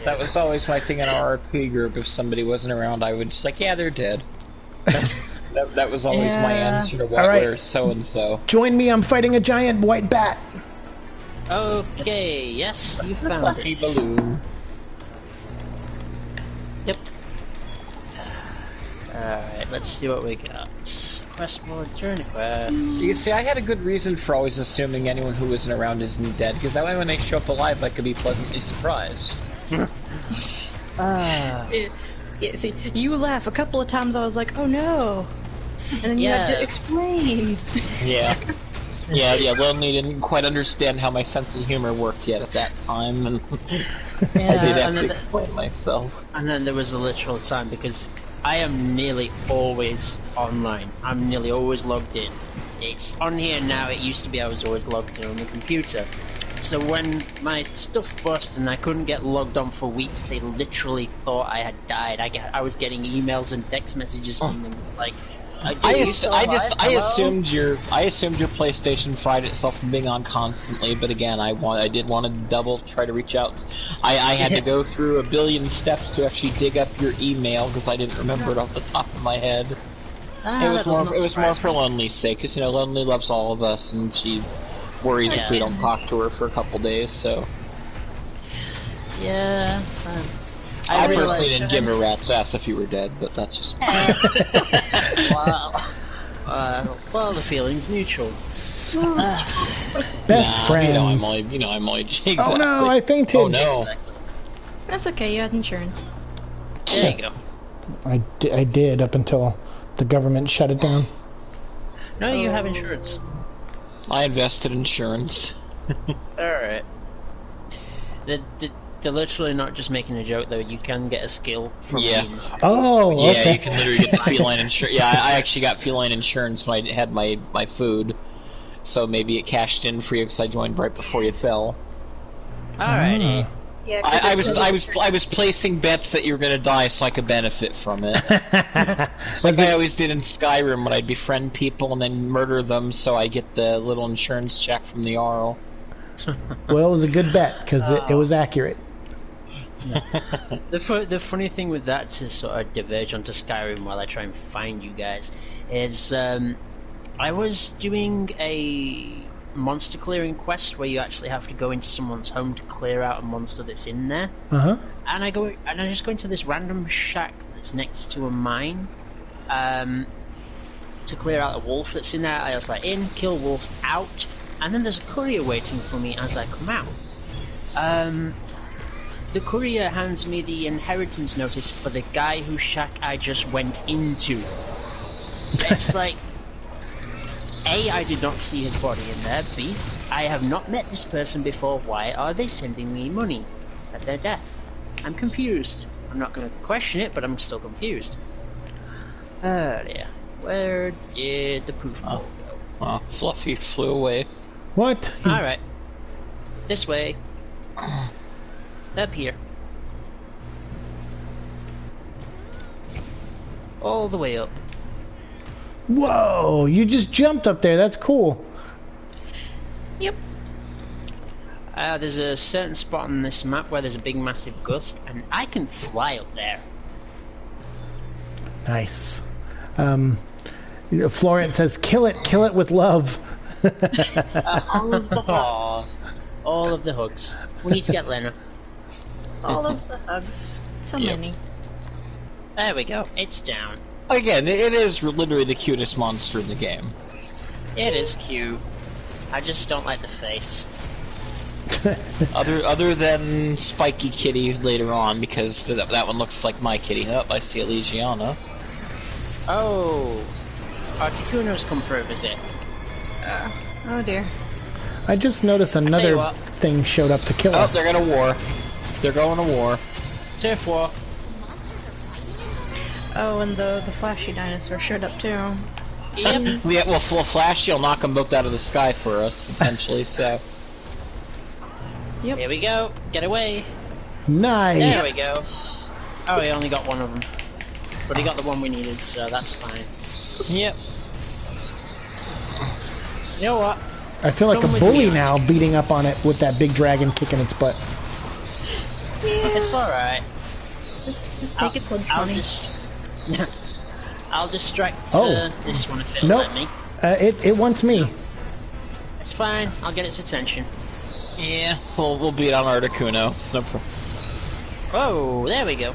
That was always my thing in our RP group. If somebody wasn't around, I would just like, yeah, they're dead. That was always my answer to what, All right. where so-and-so. Join me, I'm fighting a giant white bat. Okay, yes, you found Happy it. balloon. Yep. Alright, let's see what we got. Quest mode, journey quest. You see, I had a good reason for always assuming anyone who isn't around isn't dead, because that way when they show up alive, I could be pleasantly surprised. Yeah, see, you laugh a couple of times. I was like, oh no, and then you had Yeah. to explain. Yeah. Yeah, Lonely didn't quite understand how my sense of humor worked yet at that time, and I did have to explain myself. And then there was a literal time, because I am nearly always online. I'm nearly always logged in. It's on here now, it used to be I was always logged in on the computer. So when my stuff burst and I couldn't get logged on for weeks, they literally thought I had died. I was getting emails and text messages from them. It's like, I assumed your PlayStation fried itself from being on constantly, but again, I did want to try to reach out. I had to go through a billion steps to actually dig up your email because I didn't remember it off the top of my head. It was more for Lonely's sake, because Lonely loves all of us, and she worries if we don't talk to her for a couple days. So yeah. I personally didn't give a rat's ass if you were dead, but that's just me. Wow. Well, the feeling's mutual. Best friends. I'm only exactly. Oh no, I fainted. Oh no. Exactly. That's okay, you had insurance. There you go. I did up until the government shut it down. No, you have insurance. I invested insurance. Alright. They're literally not just making a joke, though. You can get a skill from being... Oh, okay. Yeah, you can literally get the feline insurance. Yeah, I actually got feline insurance when I had my food, so maybe it cashed in for you because I joined right before you fell. Alrighty. Yeah, I was placing bets that you were gonna die so I could benefit from it. It's like I always did in Skyrim when I'd befriend people and then murder them so I get the little insurance check from the Arl. Well, it was a good bet because it was accurate. The funny thing with that, to sort of diverge onto Skyrim while I try and find you guys, is I was doing a monster clearing quest where you actually have to go into someone's home to clear out a monster that's in there. And I just go into this random shack that's next to a mine to clear out a wolf that's in there. I was like, in, kill wolf, out, and then there's a courier waiting for me as I come out. The courier hands me the inheritance notice for the guy whose shack I just went into. It's like, A, I did not see his body in there. B, I have not met this person before. Why are they sending me money at their death? I'm confused. I'm not going to question it, but I'm still confused. Yeah. Where did the proof go? Oh, Fluffy flew away. What? Alright. This way. Up here. All the way up. Whoa! You just jumped up there. That's cool. Yep. There's a certain spot on this map where there's a big massive gust, and I can fly up there. Nice. Florent says, kill it with love. All of the hugs. All of the hugs. We need to get Lena. All of the hugs. So many. There we go. It's down. Again, it is literally the cutest monster in the game. It is cute. I just don't like the face. Other than Spiky Kitty later on, because that one looks like my kitty. Oh, I see Elysiana. Oh, Articuno's come for a visit. Oh dear. I just noticed another thing showed up to kill us. Oh, they're going to war. They're going to war. Turf war. Oh, and the flashy dinosaur showed up too. Yep. Yeah, well, Flashy will knock them both out of the sky for us, potentially, so... Yep. Here we go. Get away. Nice. There we go. Oh, he only got one of them. But he got the one we needed, so that's fine. Yep. You know what? I feel like Come a with bully me. now, beating up on it with that big dragon kicking its butt. It's alright. Just take its lunch money. I'll distract this one if it'll Nope. let me. It wants me. It's fine. I'll get its attention. Yeah, we'll beat on Articuno. No problem. Oh, there we go.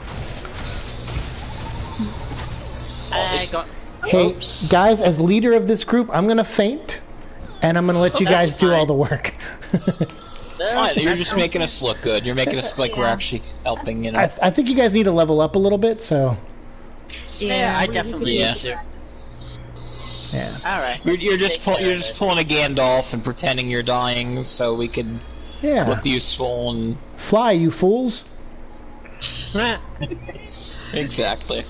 I got... Hey, Oops. guys, as leader of this group, I'm gonna faint, and I'm gonna let you That's guys do all fine. the work. Fine, you're just making us look good. You're making us look like we're actually helping, you know. I think you guys need to level up a little bit, so... Yeah, I we definitely could need use to. practice. Yeah. Alright. You're just pulling a Gandalf and pretending you're dying so we can Yeah. look useful and... Fly, you fools. Exactly.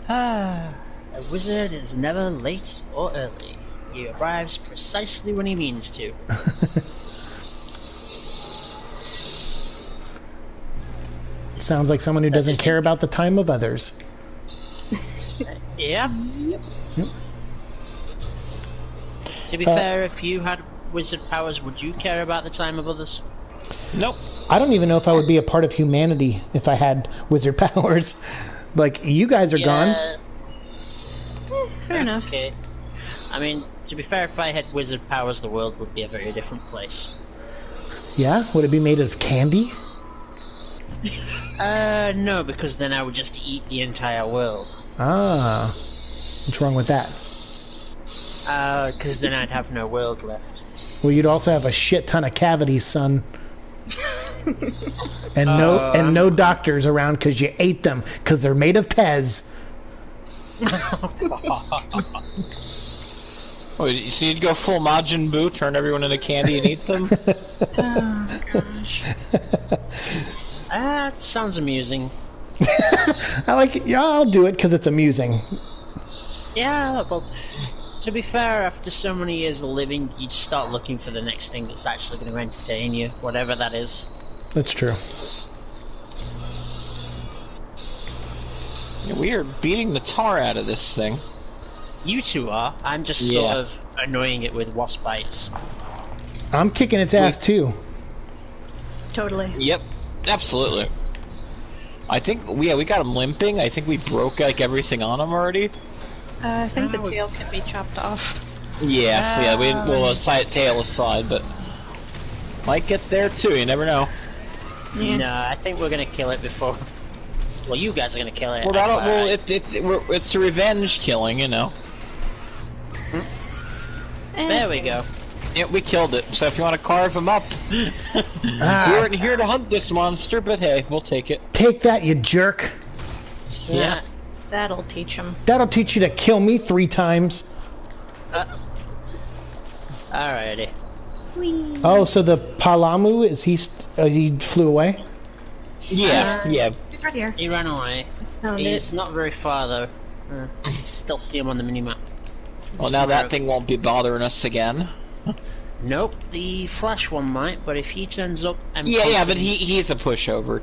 A wizard is never late or early. He arrives precisely when he means to. Sounds like someone who doesn't just care about the time of others. Yeah. Yep. To be fair, if you had wizard powers, would you care about the time of others? Nope. I don't even know if I would be a part of humanity if I had wizard powers. Like, you guys are gone. Fair enough. Okay. I mean, to be fair, if I had wizard powers, the world would be a very different place. Yeah? Would it be made of candy? No, because then I would just eat the entire world. Ah. What's wrong with that? Because then I'd have no world left. Well, you'd also have a shit ton of cavities, son. and no doctors around because you ate them because they're made of Pez. Oh, so you'd go full Majin Buu, turn everyone into candy and eat them? Oh gosh. That sounds amusing. I like it. Yeah, I'll do it because it's amusing. Yeah, but to be fair, after so many years of living, you just start looking for the next thing that's actually going to entertain you, whatever that is. That's true. Yeah, we are beating the tar out of this thing. You two are. I'm just sort of annoying it with wasp bites. I'm kicking its ass too. Totally. Yep, absolutely. I think we got him limping. I think we broke like everything on him already. I think the tail can be chopped off. Yeah, we'll tail aside, but might get there too. You never know. Yeah. No, I think we're going to kill it before. Well, you guys are going to kill it. Well, it's a revenge killing, you know. There we go. Yeah, we killed it. So if you want to carve him up, we weren't here to hunt this monster, but hey, we'll take it. Take that, you jerk. Yeah. That'll teach him. That'll teach you to kill me 3 times. Alrighty. Whee. Oh, so the Palamu, is he flew away? Yeah, yeah. He's right here. He ran away. Found He's it. not very far though. I can still see him on the minimap. Well, now that thing won't be bothering us again. Nope, the Flash one might, but if he turns up, I'm Yeah, confident. but he's a pushover.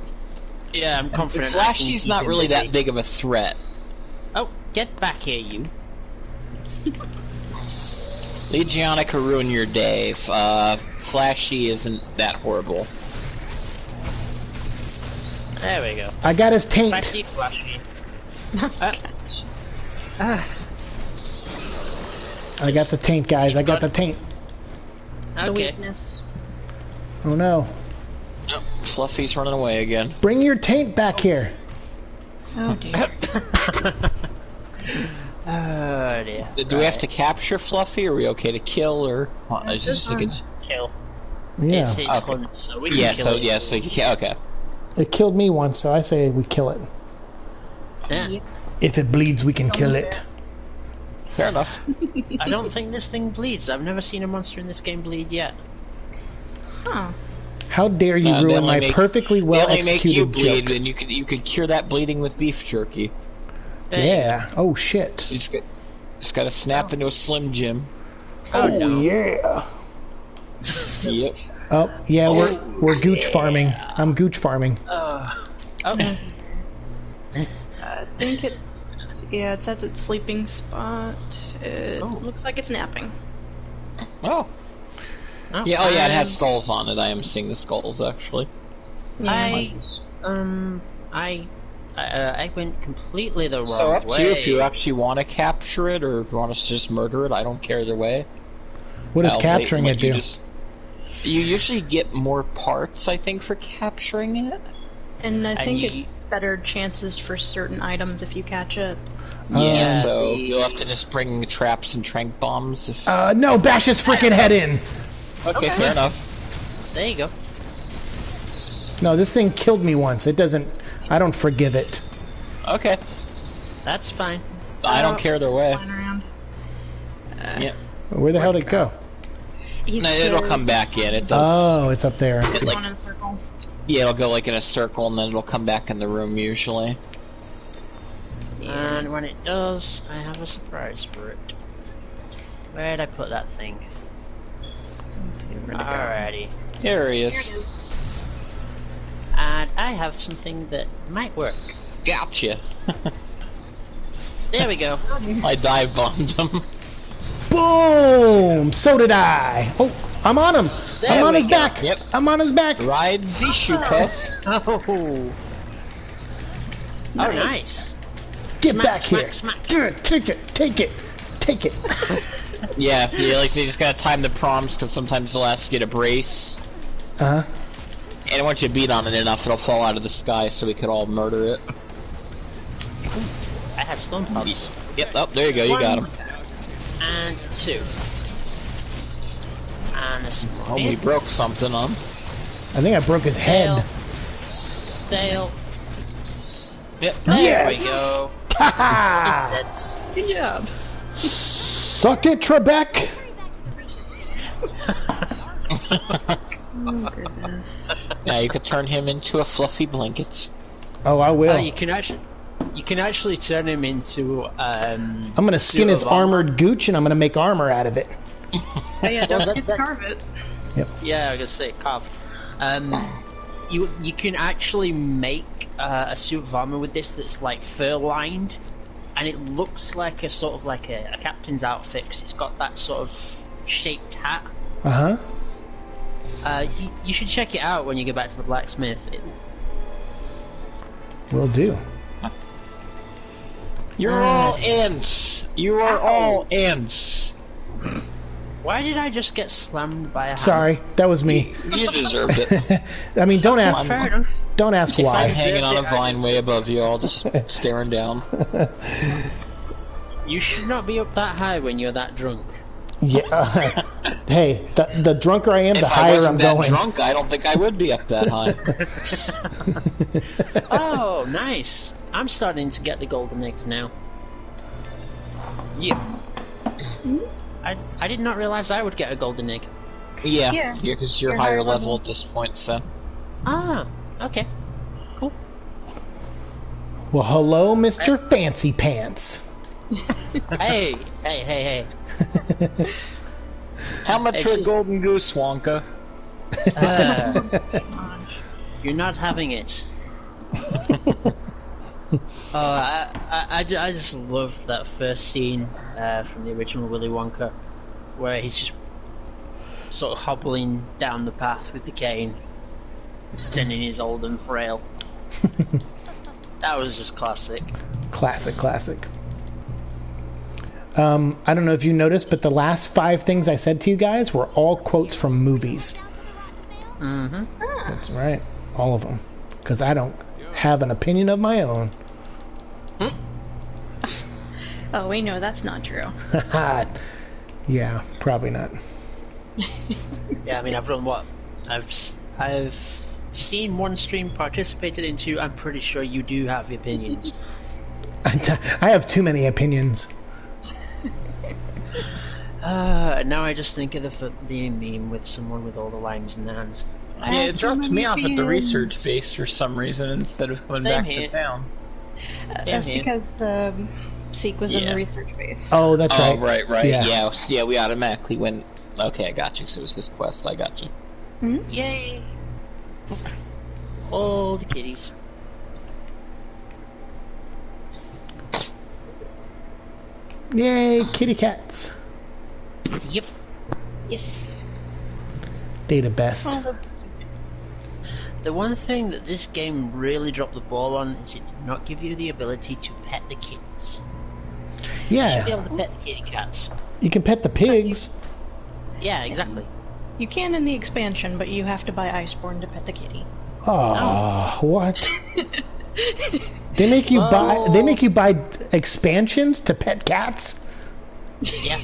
Yeah, I'm confident. I can Flashy's keep not him really busy. that big of a threat. Oh, get back here, you. Legionica ruin your day. Flashy isn't that horrible. There we go. I got his taint. Spicy Flashy. I got the taint, guys. I got the taint. The Okay. weakness. Oh no. Nope, Fluffy's running away again. Bring your taint back here. Oh dear. Oh dear. Do we have to capture Fluffy, or are we okay to kill, or... I just think it's... kill? Yeah. It's Okay. hunt, so we can Yeah, kill so, it. yeah, so you can't... Okay. It killed me once, so I say we kill it. Yeah. If it bleeds, we can kill it. Fair enough. I don't think this thing bleeds. I've never seen a monster in this game bleed yet. Huh. How dare you They ruin only my make- perfectly well they only make you executed bleed, joke? and you could cure that bleeding with beef jerky. There you Yeah. Oh shit. So you just gotta snap into a Slim Jim. go. Oh, no. yeah. Yep. Oh yeah. We're gooch farming. I'm gooch farming. Oh. I think it's... Yeah, it's at its sleeping spot. It looks like it's napping. Oh. Oh, Yeah, oh yeah, it has skulls on it. I am seeing the skulls, actually. I went completely the wrong way. So up to you if you actually want to capture it, or if you want us to just murder it. I don't care either way. What does I'll capturing wait it and do? let you usually get more parts, I think, for capturing it. And I think you- it's better chances for certain items if you catch it. Yeah, so you'll have to just bring traps and trank bombs. If... No, bash his freaking head in. okay, fair enough. There you go. No, this thing killed me once. It doesn't. I don't forgive it. Okay, That's fine. I don't care either way. Flying around. Yeah, Where the hell did it go? You no, it'll could come back in. It does. Oh, it's up there. It, go like, in a circle. yeah, it'll go like in a circle, and then it'll come back in the room usually. And when it does, I have a surprise for it. Where'd I put that thing? Let's see where to go. Alrighty. Here he Here is. it is. And I have something that might work. Gotcha. There we go. I dive bombed him. Boom! So did I. Oh, I'm on him. There I'm on we his go. back. Yep. I'm on his back. Ride the Shuka. Oh. Oh, nice. Get Smack, back smack, here. smack. Good. Take it. Take it. Take it. Yeah, like so you just gotta time the prompts because sometimes they'll ask you to brace. Uh huh. And once you beat on it enough, it'll fall out of the sky so we could all murder it. I had stun pods. Yep, oh, there you go, you got him. And 2. And a small Oh, we broke something on. I think I broke his head. Dale. Yep. There Yes! we go. Ha That's Good job. Suck it, Trebek. Oh, goodness. Yeah, you could turn him into a fluffy blanket. Oh, I will. you can actually turn him into I'm gonna skin his suit of armor. armored gooch and I'm gonna make armor out of it. Oh, yeah, don't forget to carve it. Yeah, I was gonna say carve. You can actually make a suit of armor with this that's like fur lined, and it looks like a sort of like a captain's outfit because it's got that sort of shaped hat. Uh huh. You should check it out when you go back to the blacksmith. Will do. You're all ants! You are all ants! Why did I just get slammed by a hammer? Sorry, that was me. You deserved it. I mean, don't ask. Fair enough. Don't ask I'm why. hanging on a it, I vine just- way above you, all just staring down. You should not be up that high when you're that drunk. Yeah. Hey, the drunker I am, the If I higher I'm wasn't that going. drunk, I don't think I would be up that high. Oh, nice. I'm starting to get the golden eggs now. Yeah. I did not realize I would get a golden egg. Yeah, Yeah. because you're You're higher higher level level. at this point, so. Ah, okay. Cool. Well, hello, Mr. Fancy Pants. Hey, hey. How much It's for a just- golden goose, Wonka? You're not having it. I just love that first scene from the original Willy Wonka, where he's just sort of hobbling down the path with the cane, pretending he's old and frail. That was just classic. Classic. I don't know if you noticed, but the last 5 things I said to you guys were all quotes from movies. Mm-hmm. That's right. All of them. Because I don't have an opinion of my own. Oh, we know that's not true. Yeah, probably not. Yeah, I mean, I've run what? I've seen one stream, participated in 2. I'm pretty sure you do have opinions. I have too many opinions. And now I just think of the meme with someone with all the limes in their hands. Yeah, it dropped me off at the research base for some reason instead of coming Same back here. to town. That's here. because Seek was in Yeah. the research base. Oh, that's Oh, right. right. Yeah. Yeah, we automatically went. Okay, I got you. So it was his quest. I got you. Yay! All the kitties. Yay, kitty cats. Yep. Yes. Data best. The one thing that this game really dropped the ball on is it did not give you the ability to pet the kids. You should be Yeah, able to pet the kitty cats. you can pet the pigs. Yeah, exactly. You can in the expansion, but you have to buy Iceborne to pet the kitty. Oh, what? They make you buy. They make you buy expansions to pet cats. Yeah.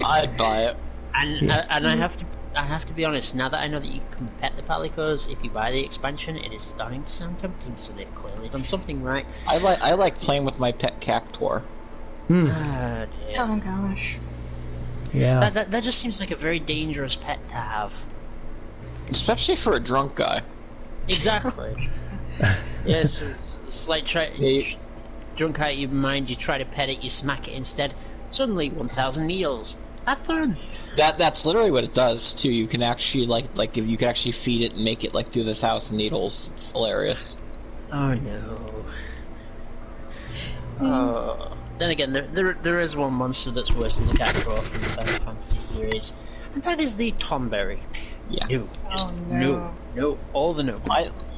I'd buy it. And I have to be honest. Now that I know that you can pet the palicos if you buy the expansion, it is starting to sound tempting. So they've clearly done something right. I like playing with my pet cactuar. Ah, dear. Oh gosh. Yeah. That just seems like a very dangerous pet to have. Especially for a drunk guy. Exactly. Yes, it's like drunk out of your mind. You try to pet it, you smack it instead. Suddenly, 1,000 needles. Have fun. That's literally what it does too. You can actually like if you can actually feed it and make it like do the 1,000 needles. It's hilarious. Oh no. Oh. then again, there is one monster that's worse than the Kakarot from the Final Fantasy series, and that is the Tonberry. Yeah. No, just no. no, all the no.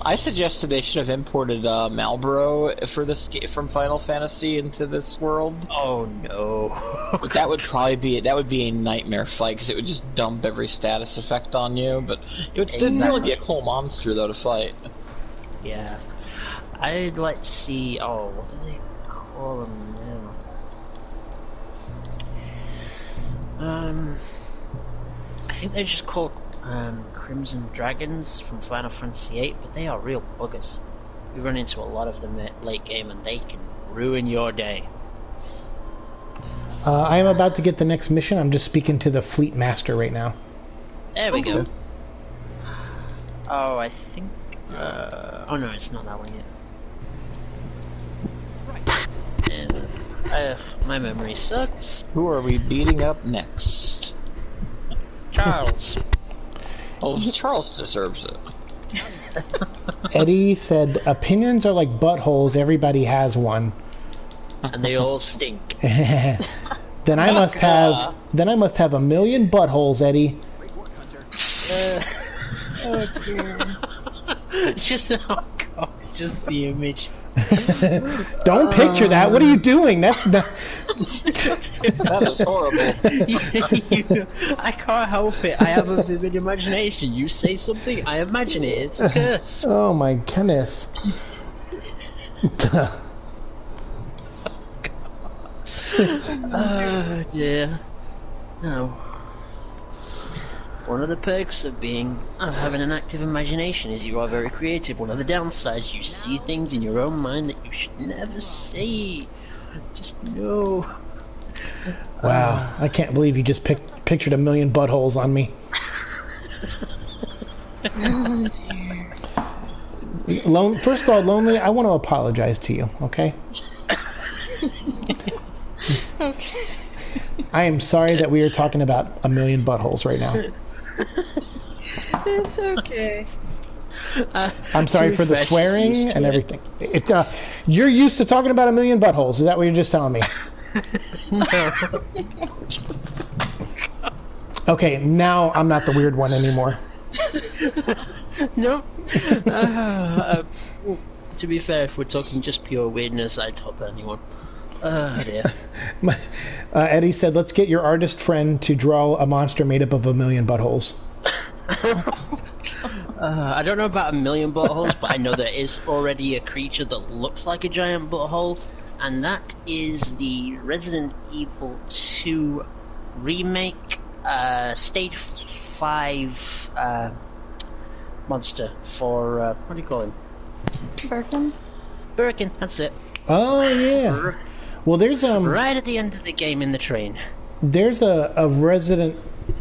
I suggested they should have imported Malboro for this from Final Fantasy into this world. Oh no. But that would probably be a nightmare fight because it would just dump every status effect on you. But it would still really be a cool monster though to fight. Yeah. I'd like to see. Oh, what do they call them now? I think they're just called Crimson Dragons from Final Fantasy VIII, but they are real buggers. We run into a lot of them at late game, and they can ruin your day. I am about to get the next mission. I'm just speaking to the Fleet Master right now. There we go. Oh, I think. Oh no, it's not that one yet. And, my memory sucks. Who are we beating up next? Charles. Oh, Charles deserves it. Eddie said, opinions are like buttholes, everybody has one. And they all stink. Then I must have a million buttholes, Eddie. Oh dear. Just oh god, just the image. Don't picture that. What are you doing? That's not... That is horrible. I can't help it. I have a vivid imagination. You say something, I imagine it. It's a curse. Oh my goodness. Oh dear. No. One of the perks of having an active imagination is you are very creative. One of the downsides, you see things in your own mind that you should never see. Just no. Wow, I can't believe you just pictured a million buttholes on me. Oh dear. First of all, Lonely, I want to apologize to you, okay? Okay. I am sorry that we are talking about a million buttholes right now. It's okay. I'm sorry for the swearing and everything. You're used to talking about a million buttholes. Is that what you're just telling me? No. Okay, now I'm not the weird one anymore. No. To be fair, if we're talking just pure weirdness, I'd top anyone. Oh dear. Eddie said, let's get your artist friend to draw a monster made up of a million buttholes. I don't know about a million buttholes, but I know there is already a creature that looks like a giant butthole, and that is the Resident Evil 2 remake, Stage 5 monster for, what do you call him? Birkin? Birkin, that's it. Oh, yeah. Well, there's right at the end of the game in the train. There's a Resident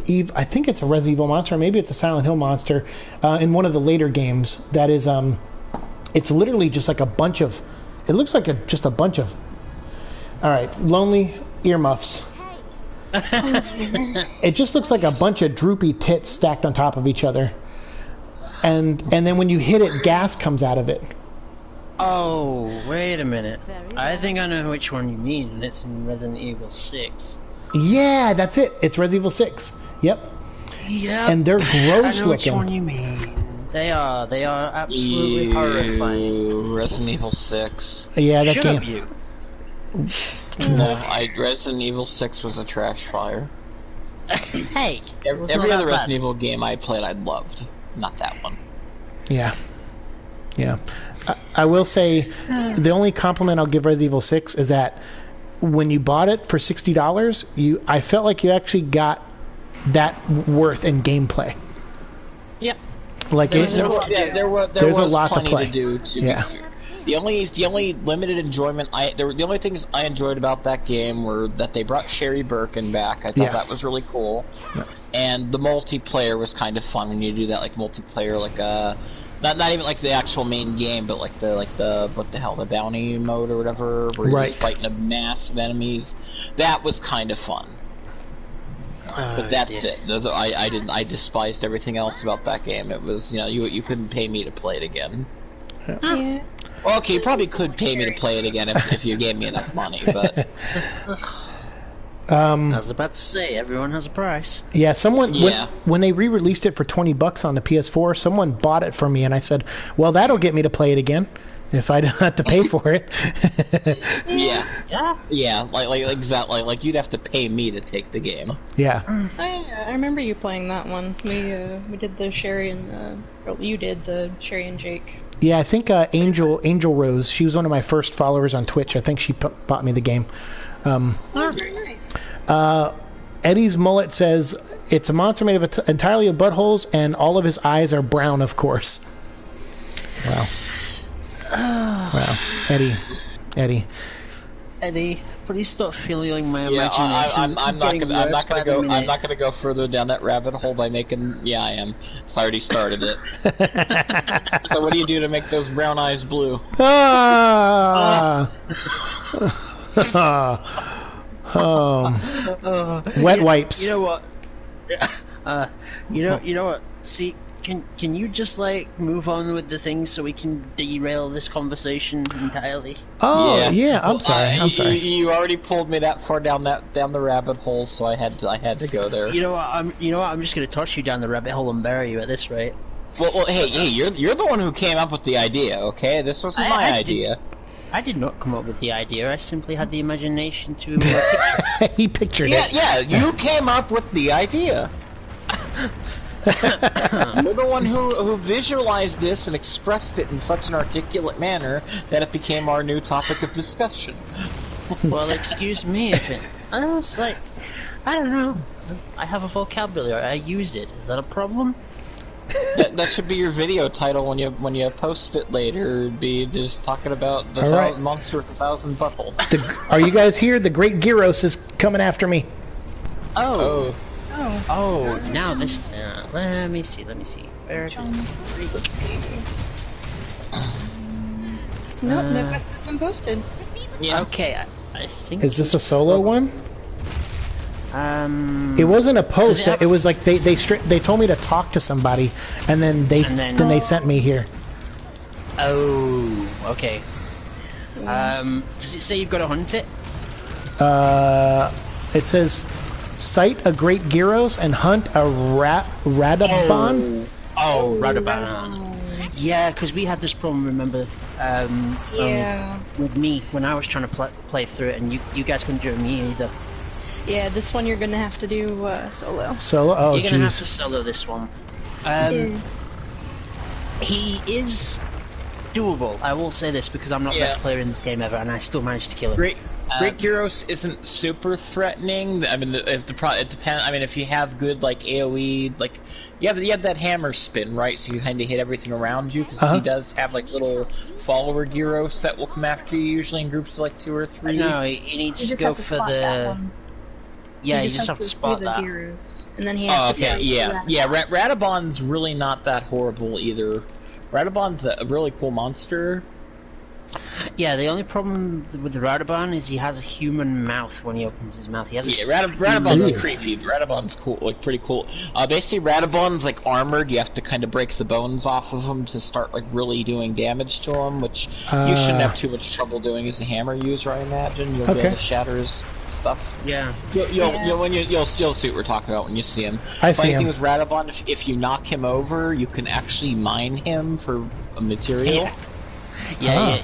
Evil, I think it's a Resident Evil monster, or maybe it's a Silent Hill monster, in one of the later games. That is, it's literally just like a bunch of, it looks like just a bunch of, all right, Lonely, earmuffs. It just looks like a bunch of droopy tits stacked on top of each other. And then when you hit it, gas comes out of it. Oh, wait a minute. Very I well. think I know which one you mean, and it's in Resident Evil 6. Yeah, that's it. It's Resident Evil 6. Yep. Yeah. And they're gross I know which one looking. you mean. They are absolutely horrifying. Resident Evil 6. Yeah, that Shut game. up, you. No, Resident Evil 6 was a trash fire. Hey. Every other Resident Evil game I played, I loved. Not that one. Yeah. Yeah. I will say the only compliment I'll give Resident Evil 6 is that when you bought it for $60, I felt like you actually got that worth in gameplay. Yep. Like There was it, enough to do. There There's a was lot to plenty play. to do. To Yeah. be fair. The only limited enjoyment the only things I enjoyed about that game were that they brought Sherry Birkin back. I thought Yeah. that was really cool, Yeah. and the multiplayer was kind of fun when you do that, like multiplayer, like not even like the actual main game, but like the what the hell, the bounty mode or whatever, where you're just Right. fighting a mass of enemies. That was kind of fun. But that's it. I despised everything else about that game. It was, you couldn't pay me to play it again. Yeah. Well, okay, you probably could pay me to play it again if you gave me enough money, but I was about to say, everyone has a price. Yeah, someone Yeah. when they re-released it for $20 on the PS4, someone bought it for me, and I said, "Well, that'll get me to play it again if I don't have to pay for it." yeah, Yeah. like exactly, like you'd have to pay me to take the game. Yeah, I remember you playing that one. We did the Sherry and you did the Sherry and Jake. yeah. I think Angel Rose. She was one of my first followers on Twitch. I think she bought me the game. Oh, very nice. Eddie's mullet says it's a monster made of entirely of buttholes, and all of his eyes are brown, of course. Wow. Wow. Eddie. Eddie, please stop fueling my Yeah, imagination. I'm not gonna go further down that rabbit hole by making. Yeah, I am. So I already started it. So what do you do to make those brown eyes blue? Ah! Wet wipes. You know what? You know what? See, can you just like move on with the thing so we can derail this conversation entirely? Oh, yeah. I'm Well, sorry. You already pulled me that far down the rabbit hole, so I had to go there. You know what? I'm just gonna toss you down the rabbit hole and bury you at this rate. Well, hey, you're the one who came up with the idea, okay? This wasn't my idea. I did not come up with the idea. I simply had the imagination to. He pictured it. Yeah, you came up with the idea. You're the one who visualized this and expressed it in such an articulate manner that it became our new topic of discussion. Well, excuse me if it. I was like, I don't know. I have a vocabulary. I use it. Is that a problem? That should be your video title when you post it later. It'd be just talking about the All right. monster with 1,000 buttholes. Are you guys here? The Great Gyros is coming after me. Oh. Oh, Oh. Now this. Let me see. Where? Nope, no quest has been posted. yeah. Okay. I think. Is this a solo one? It wasn't a post. have- It was like they told me to talk to somebody, and then they they sent me here. Oh. Okay. Does it say you've got to hunt it? It says, cite a Great Gyros and hunt a Radabon. Oh, Radaban. Yeah, because we had this problem. Remember? Yeah. With me when I was trying to play through it, and you guys couldn't do it me either. Yeah, this one you're gonna have to do solo. Solo. Oh, You're gonna have jeez. to solo this one. Yeah. He is doable. I will say this because I'm not Yeah. best player in this game ever, and I still managed to kill him. Great Gyros isn't super threatening. I mean, it depends. I mean, if you have good like AOE, like you have that hammer spin, right? So you kind of hit everything around you because he does have like little follower Gyros that will come after you, usually in groups of like 2 or 3. No, he needs You to just go have to for spot that the. one. Yeah, you just have to see spot the that. Gyros, and then he Oh, has to okay, go yeah, for yeah. Radabon's really not that horrible either. Radabon's a really cool monster. Yeah, the only problem with the Radaban is he has a human mouth when he opens his mouth. He has a Yeah, Radabon's Ooh. creepy. Radabon's cool, like pretty cool. Basically, Radabon's like armored. You have to kind of break the bones off of him to start like really doing damage to him, which you shouldn't have too much trouble doing as a hammer user. I imagine you'll be able Okay. to shatter his stuff. Yeah. You'll see what we're talking about when you see him. I see Funny him. thing with Radabon, if you knock him over, you can actually mine him for a material. Yeah,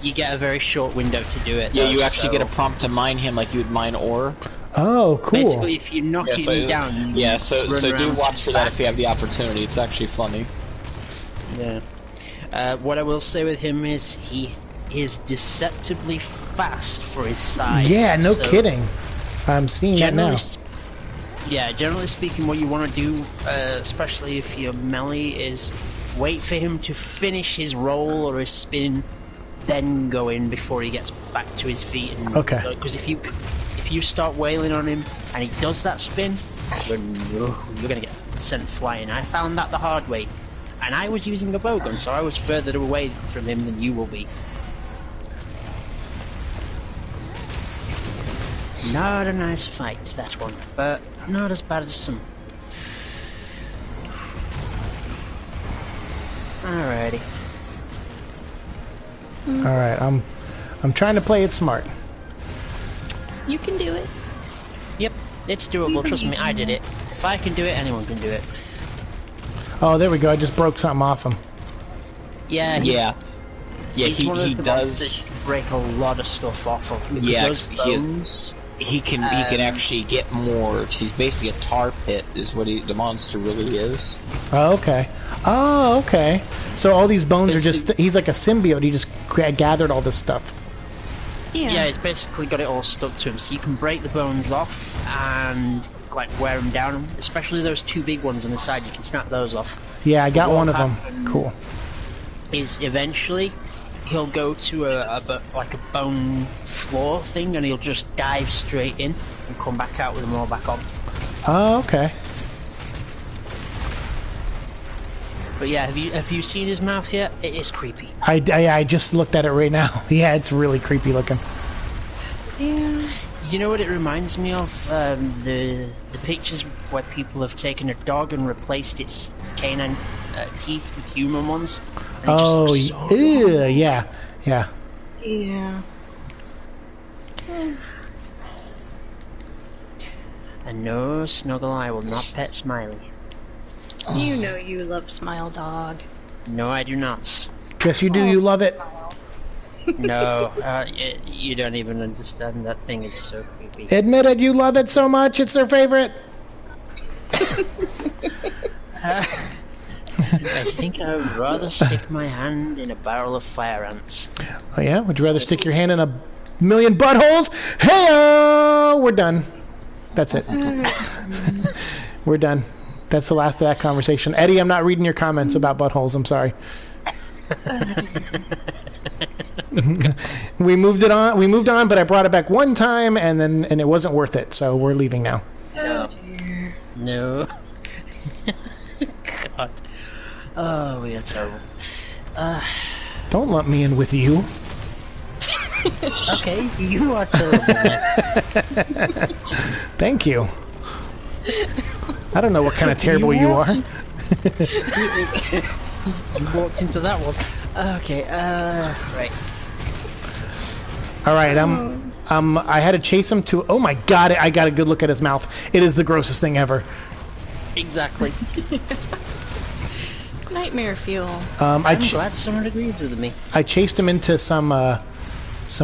you get a very short window to do it. Yeah, though, you actually so get a prompt to mine him like you would mine ore. Oh, cool. Basically, if you knock him down, Yeah, so run do around watch for to that back. if you have the opportunity. It's actually funny. Yeah. What I will say with him is he is deceptively fast for his size. Yeah, no so kidding. I'm seeing that now. Generally speaking, what you want to do, especially if you're melee, is wait for him to finish his roll or his spin, then go in before he gets back to his feet. And Okay. Because if you start wailing on him and he does that spin, you're gonna get sent flying. I found that the hard way, and I was using a bowgun, so I was further away from him than you will be. Not a nice fight, that one, but not as bad as some. Alrighty. All right, I'm trying to play it smart. You can do it. Yep, it's doable. Trust me, I did it. If I can do it, anyone can do it. Oh, there we go. I just broke something off him. Yeah, Yeah. Yeah, he's one of he the does. monsters you break a lot of stuff off of. Because Yeah, those bones. He can actually get more. He's basically a tar pit, is what the monster really is. Oh, okay. Oh, okay. So all these bones are just, he's like a symbiote. He just gathered all this stuff. Yeah, he's basically got it all stuck to him, so you can break the bones off and like wear them down. Especially those two big ones on the side, you can snap those off. Yeah, I got What one of them. happened Cool. Is eventually he'll go to a bone floor thing, and he'll just dive straight in and come back out with them all back on. Oh, okay. But yeah, have you seen his mouth yet? It is creepy. I just looked at it right now. Yeah, it's really creepy looking. Yeah. You know what it reminds me of? The pictures where people have taken a dog and replaced its canine teeth with human ones. And it just Oh, looks so ew, yeah, yeah. Yeah. And no, Snuggle, I will not pet Smiley. You know you love Smile Dog. No, I do not. Yes, you do. You love it. No, you don't even understand. That thing is so creepy. Admit it. You love it so much. It's their favorite. I think I would rather stick my hand in a barrel of fire ants. Oh yeah. Would you rather stick your hand in a million buttholes? Hey, we're done. That's it. We're done. That's the last of that conversation. Eddie, I'm not reading your comments about buttholes. I'm sorry. We moved on, but I brought it back one time, and it wasn't worth it. So we're leaving now. No. No. God. Oh, we are terrible. Don't lump me in with you. Okay, you are terrible. Thank you. I don't know what kind of terrible you are. You walked into that one. Okay, right. All right, I had to chase him to. Oh my God! I got a good look at his mouth. It is the grossest thing ever. Exactly. Nightmare fuel. I'm glad someone agrees with me. I chased him into some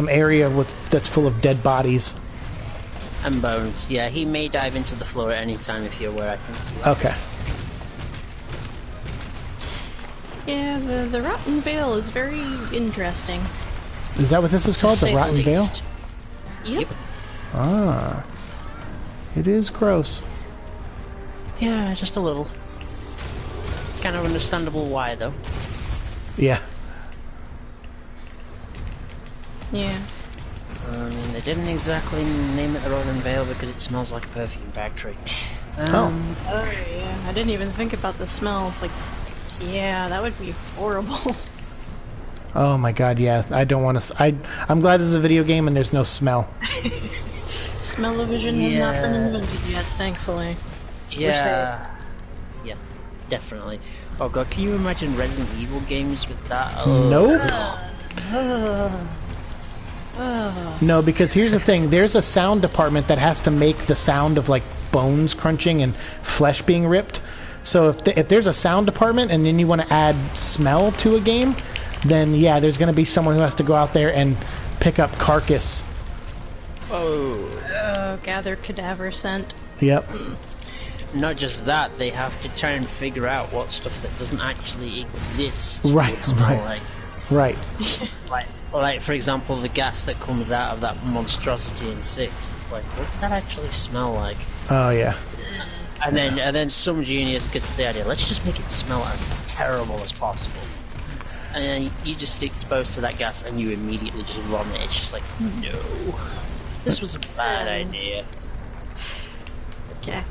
area that's full of dead bodies. And bones. Yeah, he may dive into the floor at any time if you're where I think. Okay. Yeah, the Rotten Veil is very interesting. Is that what this is called? To say The Rotten Veil? least. Yep. Ah. It is gross. Yeah, just a little. Kind of understandable why, though. Yeah. Yeah. I mean, they didn't exactly name it the Rotten Veil because it smells like a perfume factory. Oh. Oh yeah. I didn't even think about the smell. It's like, yeah, that would be horrible. Oh my God, yeah. I don't want to. I'm glad this is a video game and there's no smell. Smell-o-vision has not been invented yet, thankfully. Yeah. Yeah, definitely. Oh god, can you imagine Resident Evil games with that? Oh. Nope. No, because here's the thing. There's a sound department that has to make the sound of like bones crunching and flesh being ripped. So if there's a sound department and then you want to add smell to a game, then yeah, there's going to be someone who has to go out there and pick up carcass. Oh, gather cadaver scent. Yep. Not just that, they have to try and figure out what stuff that doesn't actually exist Right, would smell right. Right. like for example, the gas that comes out of that monstrosity in 6. It's like, what would that actually smell like? Oh yeah. And then some genius gets the idea, let's just make it smell as terrible as possible. And then you just exposed to that gas and you immediately just vomit. It's just like, no. This was a bad idea. Yeah.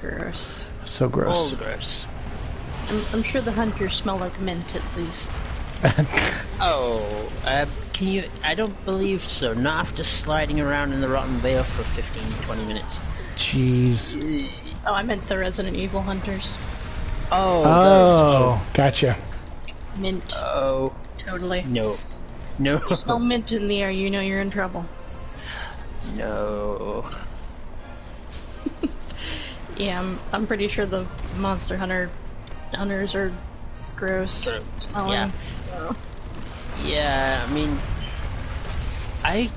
Gross. So gross. All gross. I'm sure the hunters smell like mint at least. Oh, can you? I don't believe so. Not after sliding around in the Rotten Veil for 15-20 minutes. Jeez. Oh, I meant the Resident Evil hunters. Oh, Oh, gotcha. Mint. Oh, Totally. No. No. You smell mint in the air, you know you're in trouble. No. Yeah, I'm pretty sure the monster hunters are gross smelling. Yeah. So. Yeah, I mean, I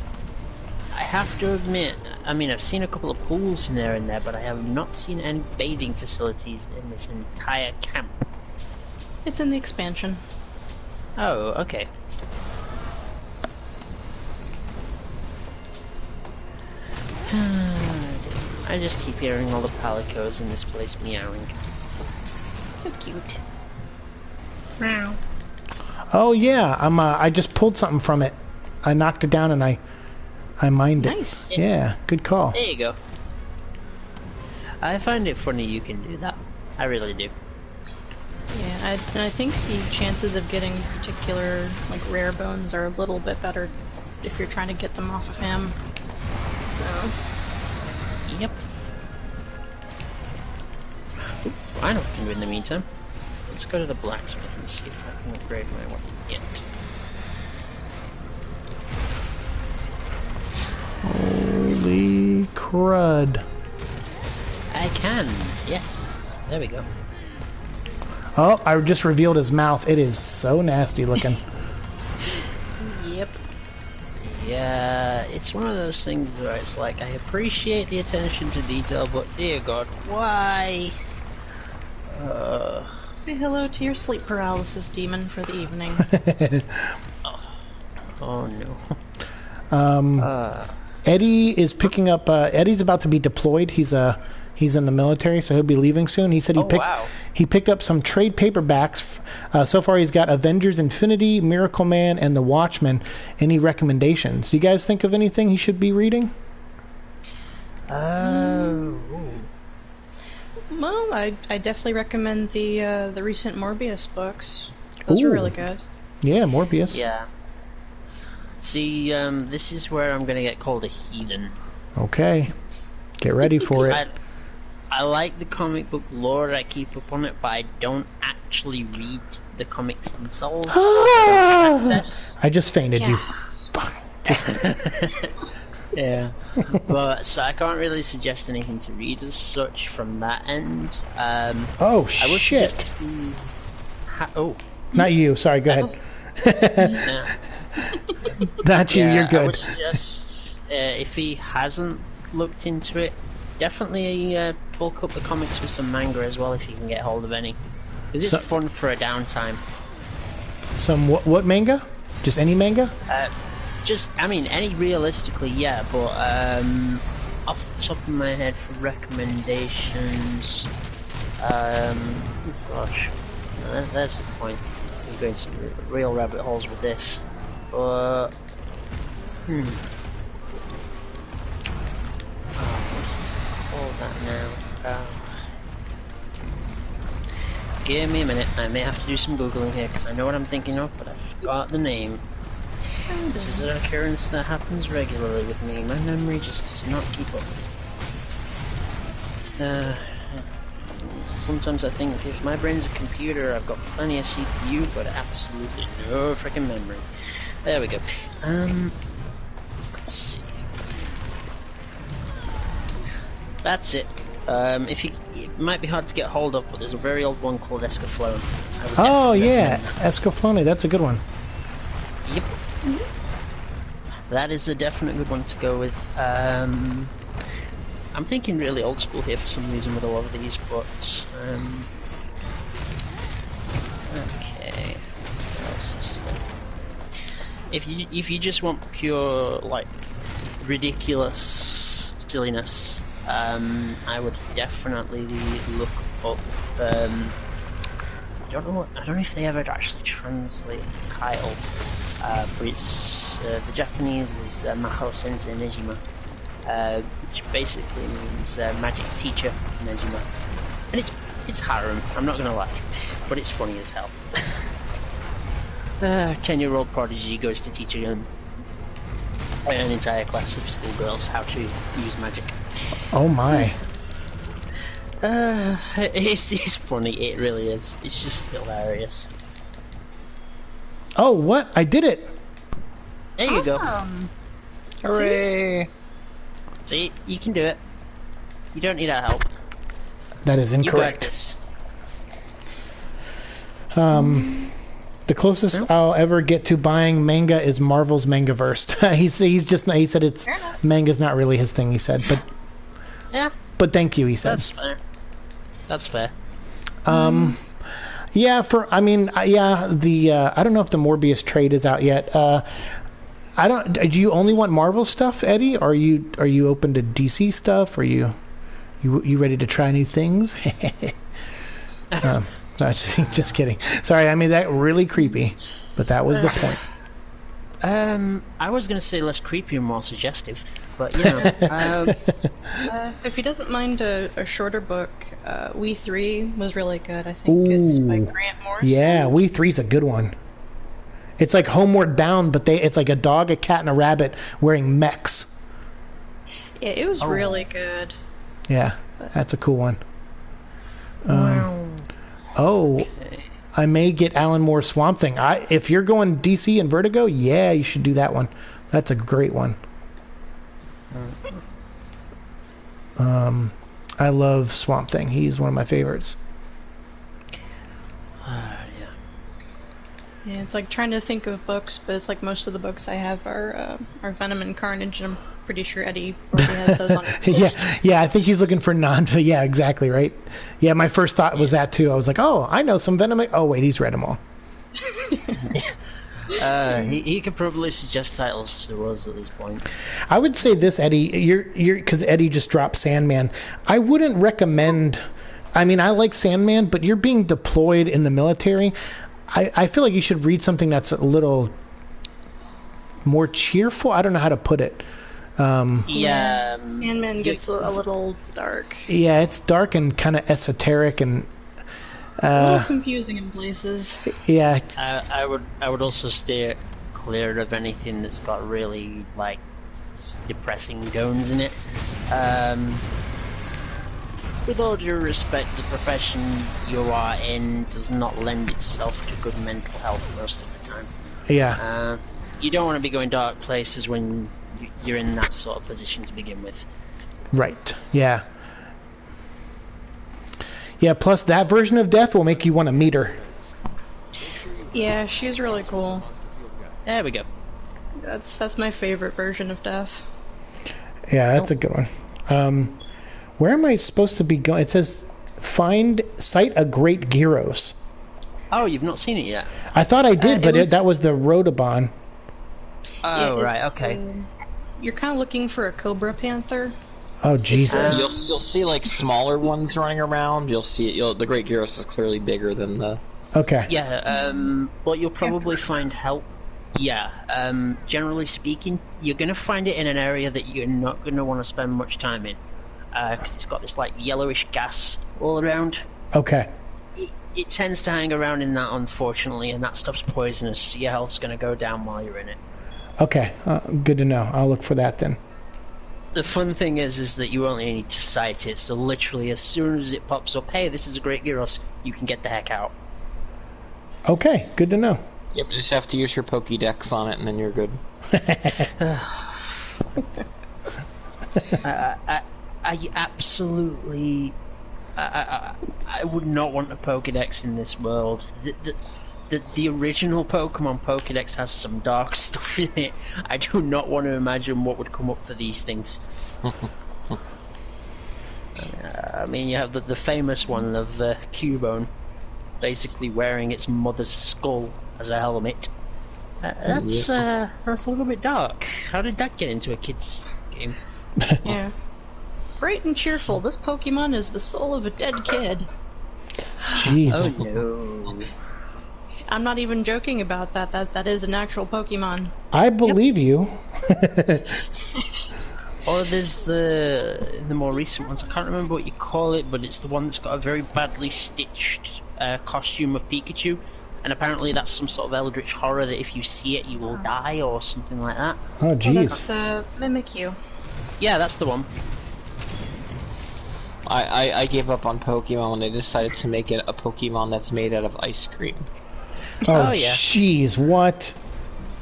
have to admit, I mean, I've seen a couple of pools in there, but I have not seen any bathing facilities in this entire camp. It's in the expansion. Oh, okay. I just keep hearing all the palicos in this place meowing. So cute. Meow. Oh yeah, I just pulled something from it. I knocked it down and I mined it. Nice. Yeah, good call. There you go. I find it funny you can do that. I really do. Yeah, I think the chances of getting particular, like, rare bones are a little bit better if you're trying to get them off of him. So. Yep. Oop, I know what I can do in the meantime. Let's go to the blacksmith and see if I can upgrade my weapon yet. Holy crud. I can, yes. There we go. Oh, I just revealed his mouth. It is so nasty looking. Yep. Yeah, it's one of those things where it's like, I appreciate the attention to detail, but dear God, why? Say hello to your sleep paralysis demon for the evening. Oh no. Eddie is picking up. Eddie's about to be deployed. He's in the military, so he'll be leaving soon. He said he picked up some trade paperbacks. So far, he's got Avengers Infinity, Miracle Man, and The Watchmen. Any recommendations? Do you guys think of anything he should be reading? Well, I definitely recommend the recent Morbius books. Those are really good. Yeah, Morbius. Yeah. See, this is where I'm gonna get called a heathen. Okay. Get ready for it. I like the comic book lore, I keep up on it, but I don't actually read the comics themselves. I don't have access. I just fainted you. Fuck. Yeah. But, so I can't really suggest anything to read as such from that end. Oh, I would shit. suggest Not you. Sorry, go ahead. Yeah. Not you. You're I good. would suggest, if he hasn't looked into it, definitely bulk up the comics with some manga as well if you can get hold of any. Because it's fun for a downtime. Some what manga? Just any manga? I mean, any realistically, yeah, but off the top of my head for recommendations, oh gosh, that's the point. I'm going some real rabbit holes with this, but hold that now. Give me a minute. I may have to do some googling here because I know what I'm thinking of, but I forgot the name. This is an occurrence that happens regularly with me. My memory just does not keep up. Sometimes I think if my brain's a computer, I've got plenty of CPU, but absolutely no freaking memory. There we go. Let's see. That's it. It might be hard to get hold of, but there's a very old one called Escaflowne. Oh yeah, Escaflowne. That's a good one. Yep. That is a definite good one to go with. I'm thinking really old school here for some reason with a lot of these, but okay. What else is there? If you just want pure like ridiculous silliness, I would definitely look up. I don't know if they ever actually translate the title, but it's the Japanese is Mahou Sensei Nejima, which basically means magic teacher Nejima, and it's harem. I'm not gonna lie, but it's funny as hell. 10-year-old prodigy goes to teach an entire class of schoolgirls how to use magic. Oh my. It's funny, it really is. It's just hilarious. Oh, what? I did it. There you go. Awesome. Hooray! See, you can do it. You don't need our help. That is You got incorrect. this. The closest I'll ever get to buying manga is Marvel's Mangaverse. he said it's Fair enough. manga's not really his thing. He said, Yeah, but thank you. He said. that's fair. That's fair. Yeah, the I don't know if the Morbius trade is out yet. I don't. Do you only want Marvel stuff, Eddie? Or are you open to DC stuff? Are you ready to try new things? No, just kidding. Sorry, I made that really creepy, but that was the point. I was gonna say less creepy and more suggestive, but you know, If he doesn't mind a shorter book, We Three was really good. I think it's by Ooh. Grant Morrison. Yeah, We Three's a good one. It's like Homeward Bound, but it's like a dog, a cat, and a rabbit wearing mechs. Yeah, it was really good. Yeah, that's a cool one. Oh, I may get Alan Moore's Swamp Thing. If you're going DC and Vertigo, yeah, you should do that one. That's a great one. I love Swamp Thing. He's one of my favorites. yeah. Yeah, it's like trying to think of books, but it's like most of the books I have are Venom and Carnage, and I'm pretty sure Eddie already has those on his list. Yeah, I think he's looking for yeah, exactly, right? Yeah, my first thought was that too. I was like, oh, I know some Venom. Oh, wait, he's read them all. He could probably suggest titles to us at this point. I would say this, Eddie, you're because Eddie just dropped Sandman. I wouldn't recommend. I mean, I like Sandman, but you're being deployed in the military. I feel like you should read something that's a little more cheerful. I don't know how to put it. Yeah, Sandman gets a little dark. Yeah, it's dark and kind of esoteric, and A little confusing in places. yeah, I would also steer clear of anything that's got really like depressing tones in it. With all due respect, the profession you are in does not lend itself to good mental health most of the time. yeah. You don't want to be going dark places when you're in that sort of position to begin with. Right. Yeah. Yeah, plus that version of Death will make you want to meet her. Yeah, she's really cool. There we go. That's my favorite version of Death. Yeah, that's a good one. Where am I supposed to be going? It says, cite a great Gyros. Oh, you've not seen it yet? I thought I did, but was- that was the Rotobahn. Oh, Yeah, right, it's, okay. You're kind of looking for a Cobra Panther. Oh, Jesus. You'll see like smaller ones running around. You'll see the Great Gyros is clearly bigger than the. Okay. Yeah, but you'll probably find help. Yeah, generally speaking, you're going to find it in an area that you're not going to want to spend much time in. Because it's got this like yellowish gas all around. Okay. It tends to hang around in that, unfortunately, and that stuff's poisonous, so your health's going to go down while you're in it. Okay. Good to know. I'll look for that then. The fun thing is that you only need to sight it, so literally as soon as it pops up, hey, this is a great Gyros, you can get the heck out. Okay. Good to know. Yep, you just have to use your Pokédex on it, and then you're good. I absolutely... I would not want a Pokédex in this world. The original Pokemon Pokédex has some dark stuff in it. I do not want to imagine what would come up for these things. I mean, you have the famous one of Cubone basically wearing its mother's skull as a helmet. That's a little bit dark. How did that get into a kid's game? Yeah. Bright and cheerful, this Pokemon is the soul of a dead kid. Jeez. Oh no. I'm not even joking about that. That is an actual Pokemon. I believe you. Or there's the more recent ones. I can't remember what you call it, but it's the one that's got a very badly stitched costume of Pikachu, and apparently that's some sort of eldritch horror that if you see it, you will die or something like that. Oh, jeez. That's Mimikyu. Yeah, that's the one. I gave up on Pokemon when they decided to make it a Pokemon that's made out of ice cream. Oh, yeah. jeez, what?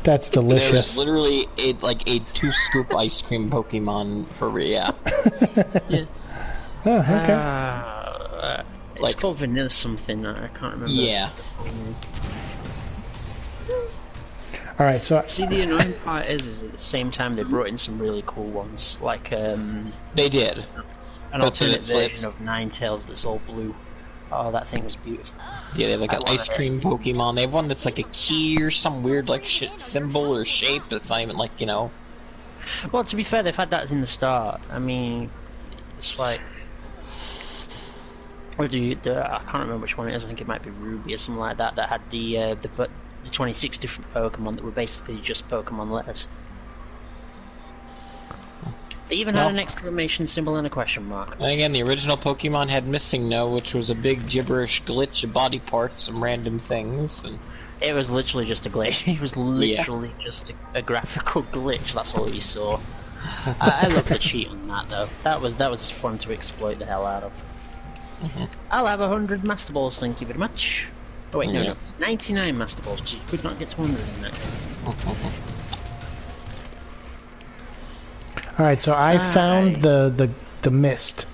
That's There was delicious. literally a 2-scoop ice cream Pokemon for Yeah. Oh, okay. It's Like- called Vanilla something. I can't remember. Yeah. All right, so See, the annoying part is at the same time they brought in some really cool ones, like They did. an But to alternate the version flips. of Ninetales that's all blue. Oh, that thing was beautiful. Yeah, they have like I an want ice it. cream Pokemon. They have one that's like a key or some weird like shit symbol or shape that's not even like, you know. Well, to be fair, they've had that in the start. I mean, it's like... I can't remember which one it is. I think it might be Ruby or something like that. That had the 26 different Pokemon that were basically just Pokemon letters. They even had Well- an exclamation symbol and a question mark. And again, the original Pokemon had Missing No, which was a big gibberish glitch of body parts, some random things, and It was literally just a glitch. It was literally just a graphical glitch. That's all you saw. I love the cheat on that though. That was fun to exploit the hell out of. I'll have 100 Master Balls, thank you very much. Oh wait, no, Yeah. no, 99 Master Balls. 'Cause you could not get to 100 in that game. all right, so I found the mist.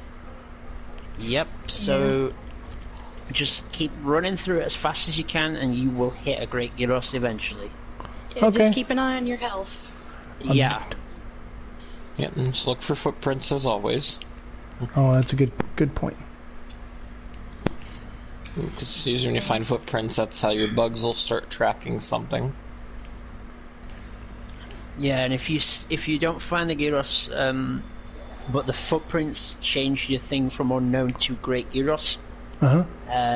Yep. So just keep running through it as fast as you can, and you will hit a Great Gyros eventually. Yeah, Okay. Just keep an eye on your health. Yeah. yeah, and just look for footprints as always. Oh, that's a good point. Because usually when you find footprints, that's how your bugs will start tracking something. Yeah, and if you don't find the Gyros, but the footprints change your thing from unknown to Great Gyros,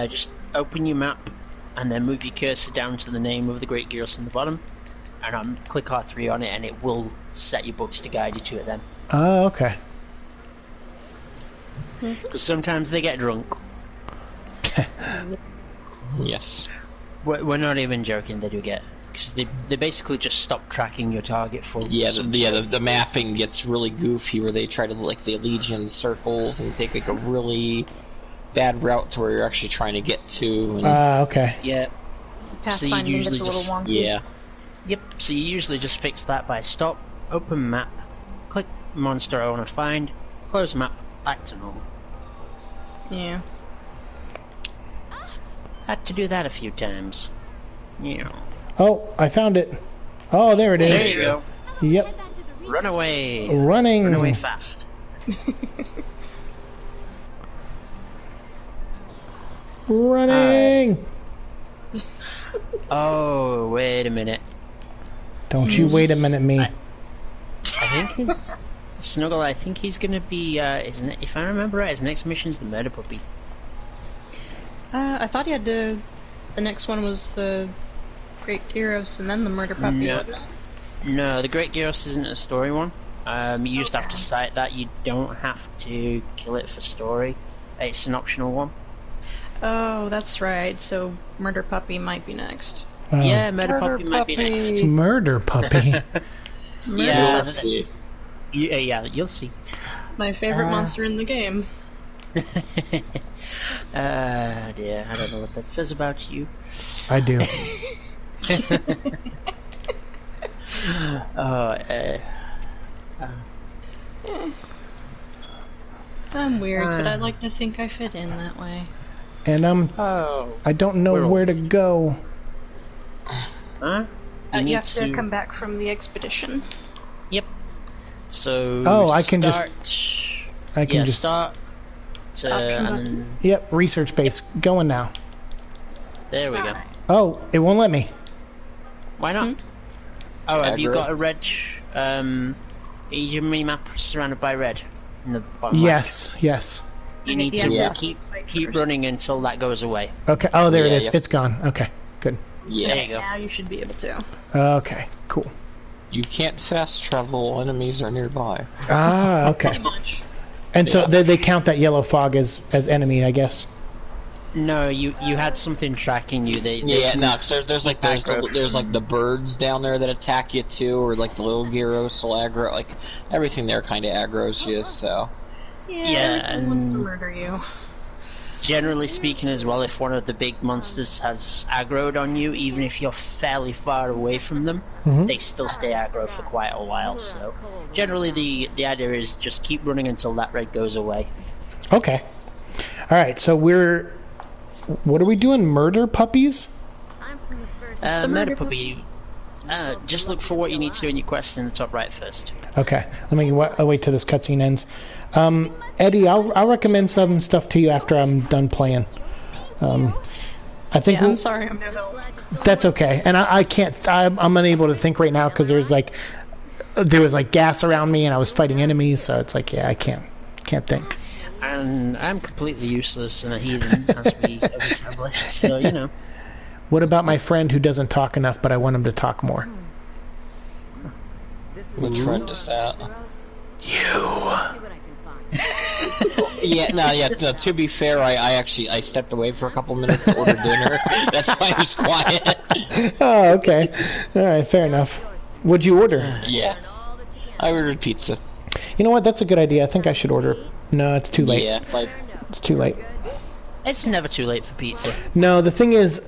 just open your map and then move your cursor down to the name of the Great Gyros in the bottom, and click R3 on it, and it will set your bugs to guide you to it then. Oh, okay. Because sometimes they get drunk. Yes. We're not even joking, they do get... Because they basically just stop tracking your target for... Yeah, some the mapping gets really goofy where they try to like the Legion circles and take like a really bad route to where you're actually trying to get to. And, Okay. Yeah. Pathfinding gets a usually little just- wonky. yeah. Yep, so you usually just fix that by stop, open map, click monster I want to find, close map, back to normal. Yeah. Had to do that a few times. Yeah. Oh, I found it. Oh, there it is. There you go. Yep. Head back to the research Run away. Running. Run away fast. Running. Oh, wait a minute. Don't you wait a minute, me. I think his... Snuggle, I think he's gonna be, if I remember right, his next mission's the Murder Puppy. I thought he had the next one was the Great Gyros and then the Murder Puppy, No. wasn't it? No, the Great Gyros isn't a story one. You just have to cite that. You don't have to kill it for story. It's an optional one. Oh, that's right. So Murder Puppy might be next. Oh. Yeah, Murder Murder Puppy might be Puppy. next. Murder puppy. Yeah, Let's see. yeah, you'll see. My favorite monster in the game. Dear, I don't know what that says about you. I do. I'm weird, but I like to think I fit in that way. And Oh. I don't know We're all- where to go. Huh? You need have to come back from the expedition. Yep. So. Oh, I can just- start- I can yeah, just. start. Option And button. then, Yep, research base going now. there we go. Oh, it won't let me. Why not? Oh, have you Aggro. got a red? Is your map surrounded by red? In the bottom left? Yes, yes. You need Yeah. to Yeah. keep running until that goes away. Okay. Oh, there it Yeah, is. yeah. It's gone. Okay, good. Yeah. There you go. Now you should be able to. Okay, cool. You can't fast travel, enemies are nearby. Ah, okay. Pretty much. And so Yeah. they count that yellow fog as enemy, I guess. No, you had something tracking you. They Yeah, no, cause there's like aggro. there's like the birds down there that attack you too, or like the little Gyros will aggro, like everything there kind of aggroes you. So Yeah, Yeah, everything wants to and- murder you. Generally speaking as well, if one of the big monsters has aggroed on you, even if you're fairly far away from them, they still stay aggro for quite a while. So generally the idea is just keep running until that red goes away. Okay. All right, so what are we doing? Murder puppies? Murder puppy, just look for what you need to do in your quest in the top right first. Okay, let me wait till this cutscene ends. Eddie, I'll recommend some stuff to you after I'm done playing. I think I'm sorry, I'm no that's okay, and I can't. I'm unable to think right now because there was like gas around me and I was fighting enemies, so it's like I can't think. And I'm completely useless and a heathen, as we have established. So you know. What about my friend who doesn't talk enough, but I want him to talk more? Which friend is that? You. No, to be fair, I stepped away for a couple minutes to order dinner. That's why I was quiet. Oh, okay. All right, fair enough. What'd you order? Yeah. I ordered pizza. You know what? That's a good idea. I think I should order. No, it's too late. Yeah, it's too late. It's never too late for pizza. No, the thing is,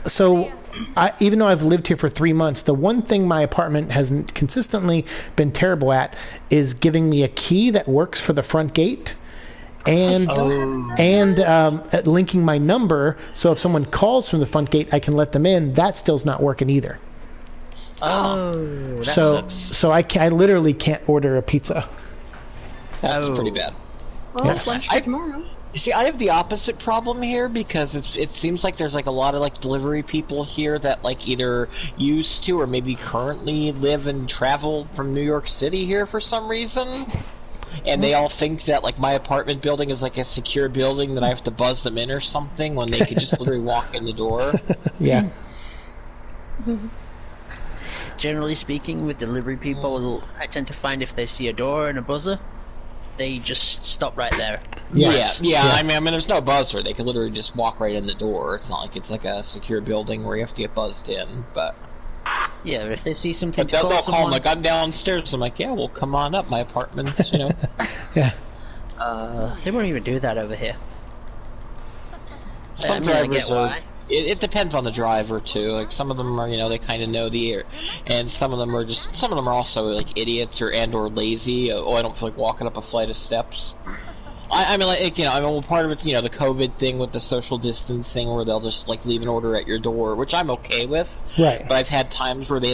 so even though I've lived here for 3 months, the one thing my apartment has consistently been terrible at is giving me a key that works for the front gate, and linking my number so if someone calls from the front gate, I can let them in. That still's not working either. Oh, that sucks. So I literally can't order a pizza. That's pretty bad. Well, it's lunch for tomorrow. You see, I have the opposite problem here because it seems like there's like a lot of like delivery people here that like either used to or maybe currently live and travel from New York City here for some reason. And they all think that like my apartment building is like a secure building that I have to buzz them in or something when they could just literally walk in the door. Yeah. Generally speaking, with delivery people, I tend to find if they see a door and a buzzer, they just stop right there. Yeah. I mean, there's no buzzer. They can literally just walk right in the door. It's not like it's like a secure building where you have to get buzzed in. But yeah, if they see something, they'll call like I'm downstairs. I'm like, yeah, well, come on up. My apartment's, you know. Yeah. They won't even do that over here. Some drivers are. It depends on the driver too. Like some of them are, you know, they kind of know the air, and some of them are also like idiots or lazy. Oh, I don't feel like walking up a flight of steps. I mean, like, you know, I mean, well, part of it's, you know, the COVID thing with the social distancing, where they'll just like leave an order at your door, which I'm okay with. Right. But I've had times where I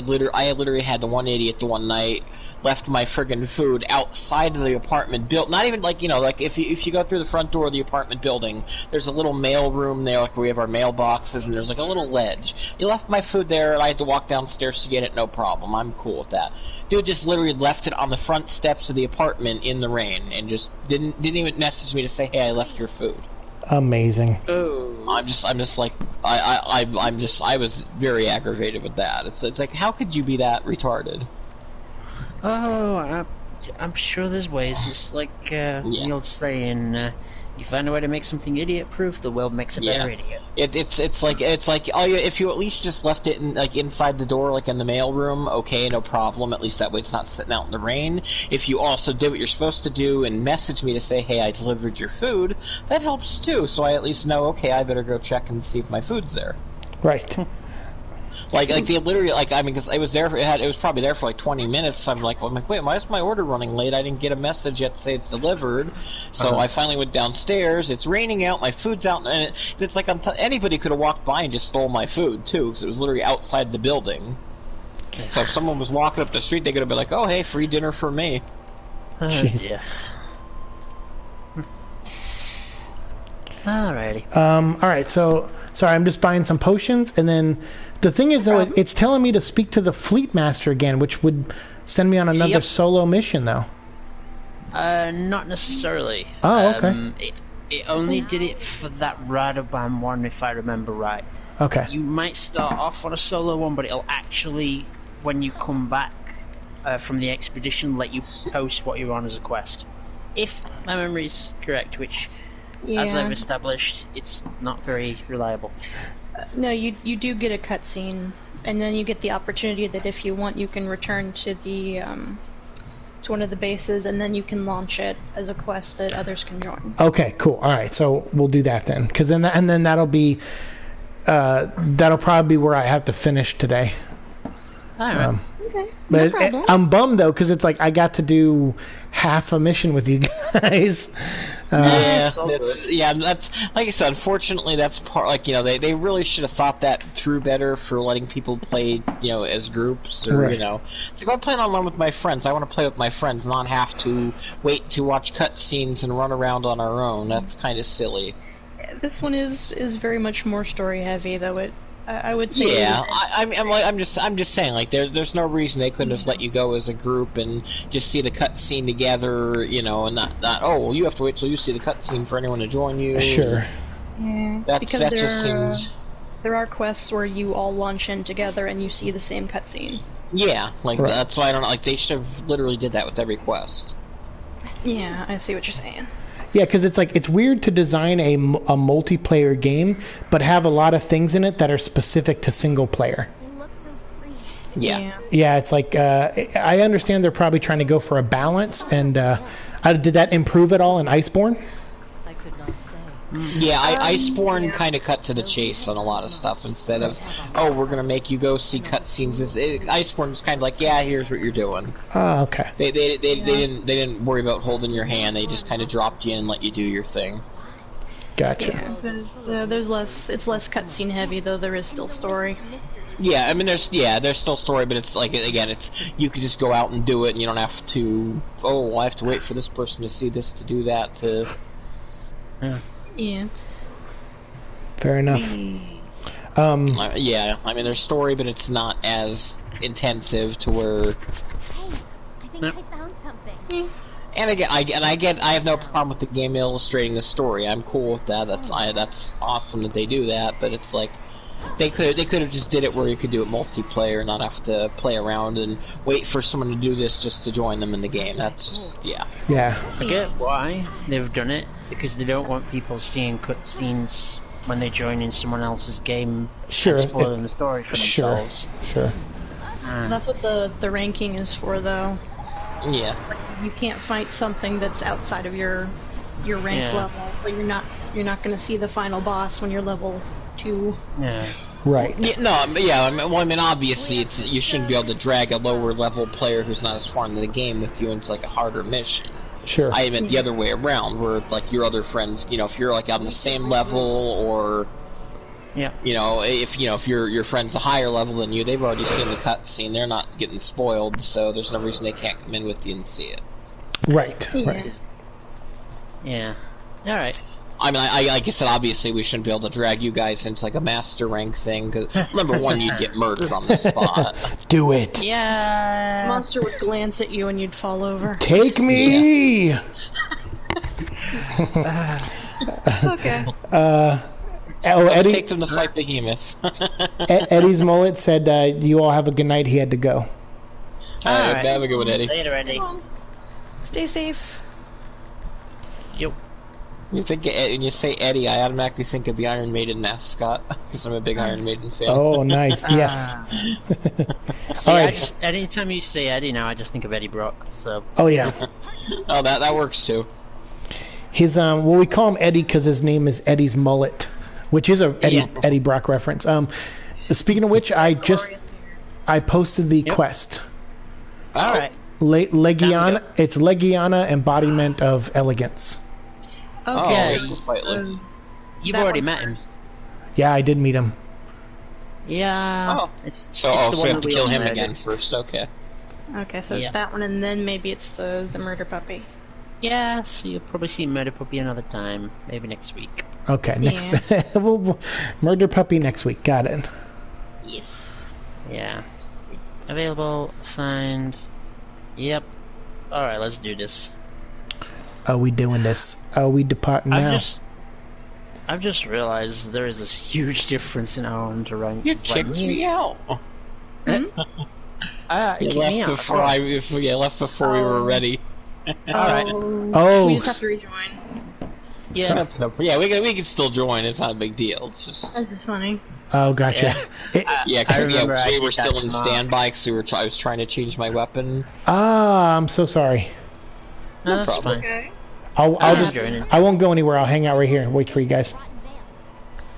literally had the one idiot the one night left my friggin' food outside of the apartment built. Not even like, you know, like if you go through the front door of the apartment building, there's a little mail room there, like where we have our mailboxes, and there's like a little ledge. He left my food there, and I had to walk downstairs to get it. No problem. I'm cool with that. Dude just literally left it on the front steps of the apartment in the rain, and just didn't even message me to say, hey, I left your food. Amazing. Oh. I'm just like I was very aggravated with that. It's like, how could you be that retarded? Oh, I'm sure there's ways. It's like the old saying, you find a way to make something idiot-proof, the world makes a better idiot. It's like oh yeah, if you at least just left it inside the door, like in the mail room, okay, no problem. At least that way it's not sitting out in the rain. If you also did what you're supposed to do and message me to say, hey, I delivered your food, that helps too. So I at least know, okay, I better go check and see if my food's there. Right. Like they literally, like, I mean, because it was there, it was probably there for like 20 minutes. So I'm like, wait, why is my order running late? I didn't get a message yet to say it's delivered. So I finally went downstairs. It's raining out. My food's out, and it's like anybody could have walked by and just stole my food too, because it was literally outside the building. So if someone was walking up the street, they could have been like, oh, hey, free dinner for me. Jeez. Yeah. Alrighty. All right. So sorry, I'm just buying some potions, and then the thing is, though, it's telling me to speak to the Fleet Master again, which would send me on another solo mission, though. Not necessarily. Oh, okay. It only did it for that Radoban one, if I remember right. Okay. You might start off on a solo one, but it'll actually, when you come back from the expedition, let you post what you're on as a quest. If my memory is correct, which, as I've established, it's not very reliable. No, you do get a cutscene, and then you get the opportunity that if you want, you can return to the to one of the bases, and then you can launch it as a quest that others can join. Okay, cool. All right, so we'll do that then, because then that'll be that'll probably be where I have to finish today. All right. Okay, But no problem. I'm bummed though, because it's like I got to do half a mission with you guys. Yeah, all good. yeah, that's like I said. Unfortunately, that's part. Like they really should have thought that through better for letting people play, as groups or Right. It's like I'm playing online with my friends. I want to play with my friends, not have to wait to watch cutscenes and run around on our own. That's kind of silly. This one is very much more story heavy, though. I would say. Yeah, I'm just saying, like there's no reason they couldn't have let you go as a group and just see the cutscene together, and not oh well, you have to wait till you see the cutscene for anyone to join you. Sure. Yeah, That because that just seems. there are quests where you all launch in together and you see the same cutscene. Yeah, like Right. that's why I don't like they should have literally did that with every quest. Yeah, I see what you're saying. Yeah, because it's like it's weird to design a multiplayer game, but have a lot of things in it that are specific to single player. They look so free. Yeah. Yeah, it's like I understand they're probably trying to go for a balance, and did that improve at all in Iceborne? I could not say. Yeah, Iceborne kind of cut to the chase on a lot of stuff instead of, oh, we're gonna make you go see cutscenes. Iceborne's kind of like, yeah, here's what you're doing. Oh, okay. They didn't worry about holding your hand. They just kind of dropped you in and let you do your thing. Gotcha. Yeah, there's less. It's less cutscene heavy, though there is still story. Yeah, I mean, there's still story, but it's like again, it's you can just go out and do it, and you don't have to. Oh, I have to wait for this person to see this to do that. Yeah. Fair enough. Yeah, I mean, there's story, but it's not as intensive to where. Hey, I think I found something. And again, I have no problem with the game illustrating the story. I'm cool with that. That's awesome that they do that. But it's like they could have just did it where you could do it multiplayer, not have to play around and wait for someone to do this just to join them in the game. That's just Yeah. I get why they've done it, because they don't want people seeing cutscenes when they join in someone else's game Sure, and spoiling the story for Sure. themselves. Sure. That's what the ranking is for, though. yeah. You can't fight something that's outside of your rank Yeah. level, so you're not going to see the final boss when you're level 2. Yeah. Right. Yeah, no, yeah. I mean, obviously, you shouldn't be able to drag a lower level player who's not as far into the game with you into like a harder mission. Sure. I meant the other way around, where like your other friends, if you're like on the same level, or Yeah. if your friend's a higher level than you, they've already seen the cutscene. They're not getting spoiled, so there's no reason they can't come in with you and see it. Right. Right. Yeah. All right. I mean, like I said, obviously we shouldn't be able to drag you guys into like a master rank thing, because number one, you'd get murdered on the spot. Do it. Yeah. Monster would glance at you and you'd fall over. Take me. Okay. Oh, Let's Eddie. take them to fight Behemoth. Eddie's mullet said you all have a good night. He had to go. Alright. Have a good one, Eddie. Later, Eddie. Stay safe. Yep. You think when you say Eddie, I automatically think of the Iron Maiden mascot because I'm a big Iron Maiden fan. Oh, nice. Yes. See, All I right. just, anytime you say Eddie now, I just think of Eddie Brock. So Oh, yeah. Oh, that works too. His well, we call him Eddie because his name is Eddie's mullet, which is a Eddie Brock reference. Speaking of which, I posted the quest. all right. Legiana. It's Legiana, embodiment of elegance. Oh, Yeah, yeah, slightly. You've That already one met him. Yeah, I did meet him. Yeah. Oh. It's So, it's so the we one have that to we kill all him murdered. again first. Okay. Okay, so Yeah. it's that one, and then maybe it's the murder puppy. Yeah, so you'll probably see Murder Puppy another time, maybe next week. Okay, next. We'll murder puppy next week. Got it. Yes. Yeah. Available, signed. Yep. Alright, let's do this. Are we doing this? Are we departing now? I've just realized there is this huge difference in our underranks. You It's like, kicked me out. it You kicked me left out. before we were ready. Alright. Oh, We just have to rejoin. Yeah. Yeah, we can still join. It's not a big deal. It's just This is funny. Oh, gotcha. yeah, I remember I we did were that still in tomorrow. standby because I was trying to change my weapon. I'm so sorry. No, that's problem. fine. Okay. I'll just joining. I won't go anywhere. I'll hang out right here and wait for you guys. Rotten veil.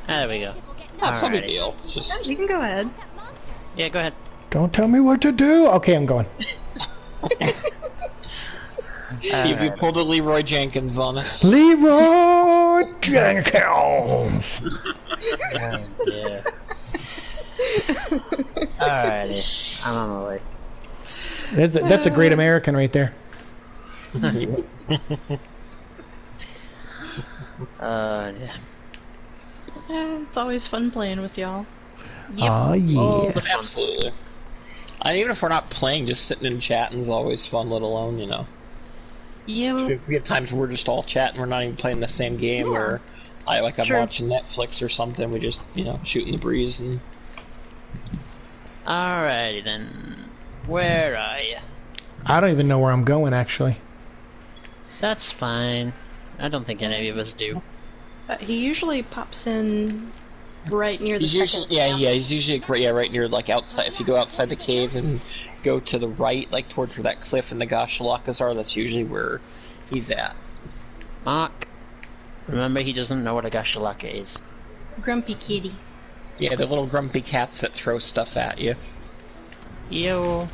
There we go. That's no big Alrighty. deal. It's just You can go ahead. That monster. Yeah, go ahead. Don't tell me what to do. Okay, I'm going. you pulled a Leroy Jenkins on us. Leroy Jenkins. Yeah. Alrighty. I'm on my way. That's a great American right there. Yeah. It's always fun playing with y'all. Oh yeah. Absolutely. And even if we're not playing, just sitting and chatting is always fun, let alone, you know. Yeah. We have times where we're just all chatting, we're not even playing the same game, or I'm True. watching Netflix or something, we just, you know, shooting the breeze and... Alrighty then. Where are you? I don't even know where I'm going actually. That's fine. I don't think any of us do. He usually pops in right near the He's second. usually, he's usually right near, like, outside. If you go outside the cave and go to the right, like, towards where that cliff and the Gashalakas are, that's usually where he's at. Mark, remember he doesn't know what a Gashalaka is. Grumpy kitty. Yeah, the little grumpy cats that throw stuff at you. Yo.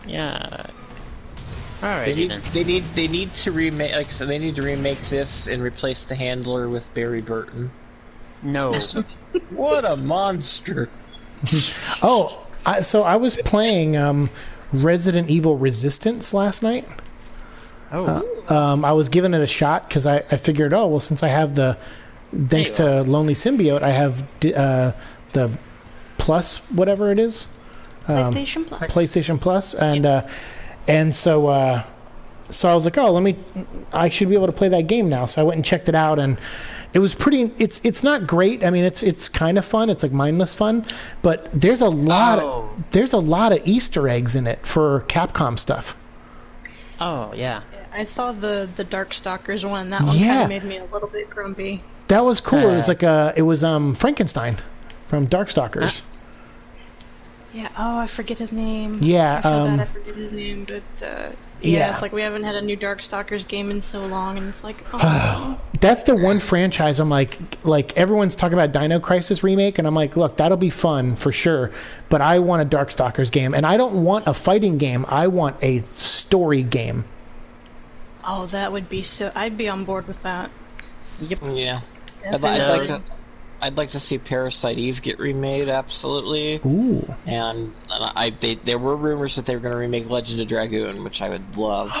Yeah. They Alrighty need, then. they need to remake, like, so they need to remake this and replace the handler with Barry Burton. No. What a monster! Oh, so I was playing Resident Evil Resistance last night. Oh. I was giving it a shot because I figured, oh well, since I have thanks to Lonely Symbiote, I have the Plus, whatever it is, PlayStation Plus. PlayStation Plus, and so I was like, oh, I should be able to play that game now. So I went and checked it out, and it was pretty. It's not great. I mean, it's kind of fun. It's like mindless fun, but there's a lot of Easter eggs in it for Capcom stuff. Oh, yeah. I saw the Darkstalkers one. That one kind Yeah. of made me a little bit grumpy. That was cool. It was like Frankenstein from Darkstalkers. Yeah. Oh, I forget his name. Yeah, I feel bad I forget his name, but yeah. it's like we haven't had a new Darkstalkers game in so long, and it's like, oh. That's the one franchise I'm like everyone's talking about Dino Crisis remake, and I'm like, look, that'll be fun for sure, but I want a Darkstalkers game, and I don't want a fighting game. I want a story game. Oh, that would be so. I'd be on board with that. Yeah, Definitely. I'd like to see Parasite Eve get remade. Absolutely. Ooh. And there were rumors that they were going to remake Legend of Dragoon, which I would love.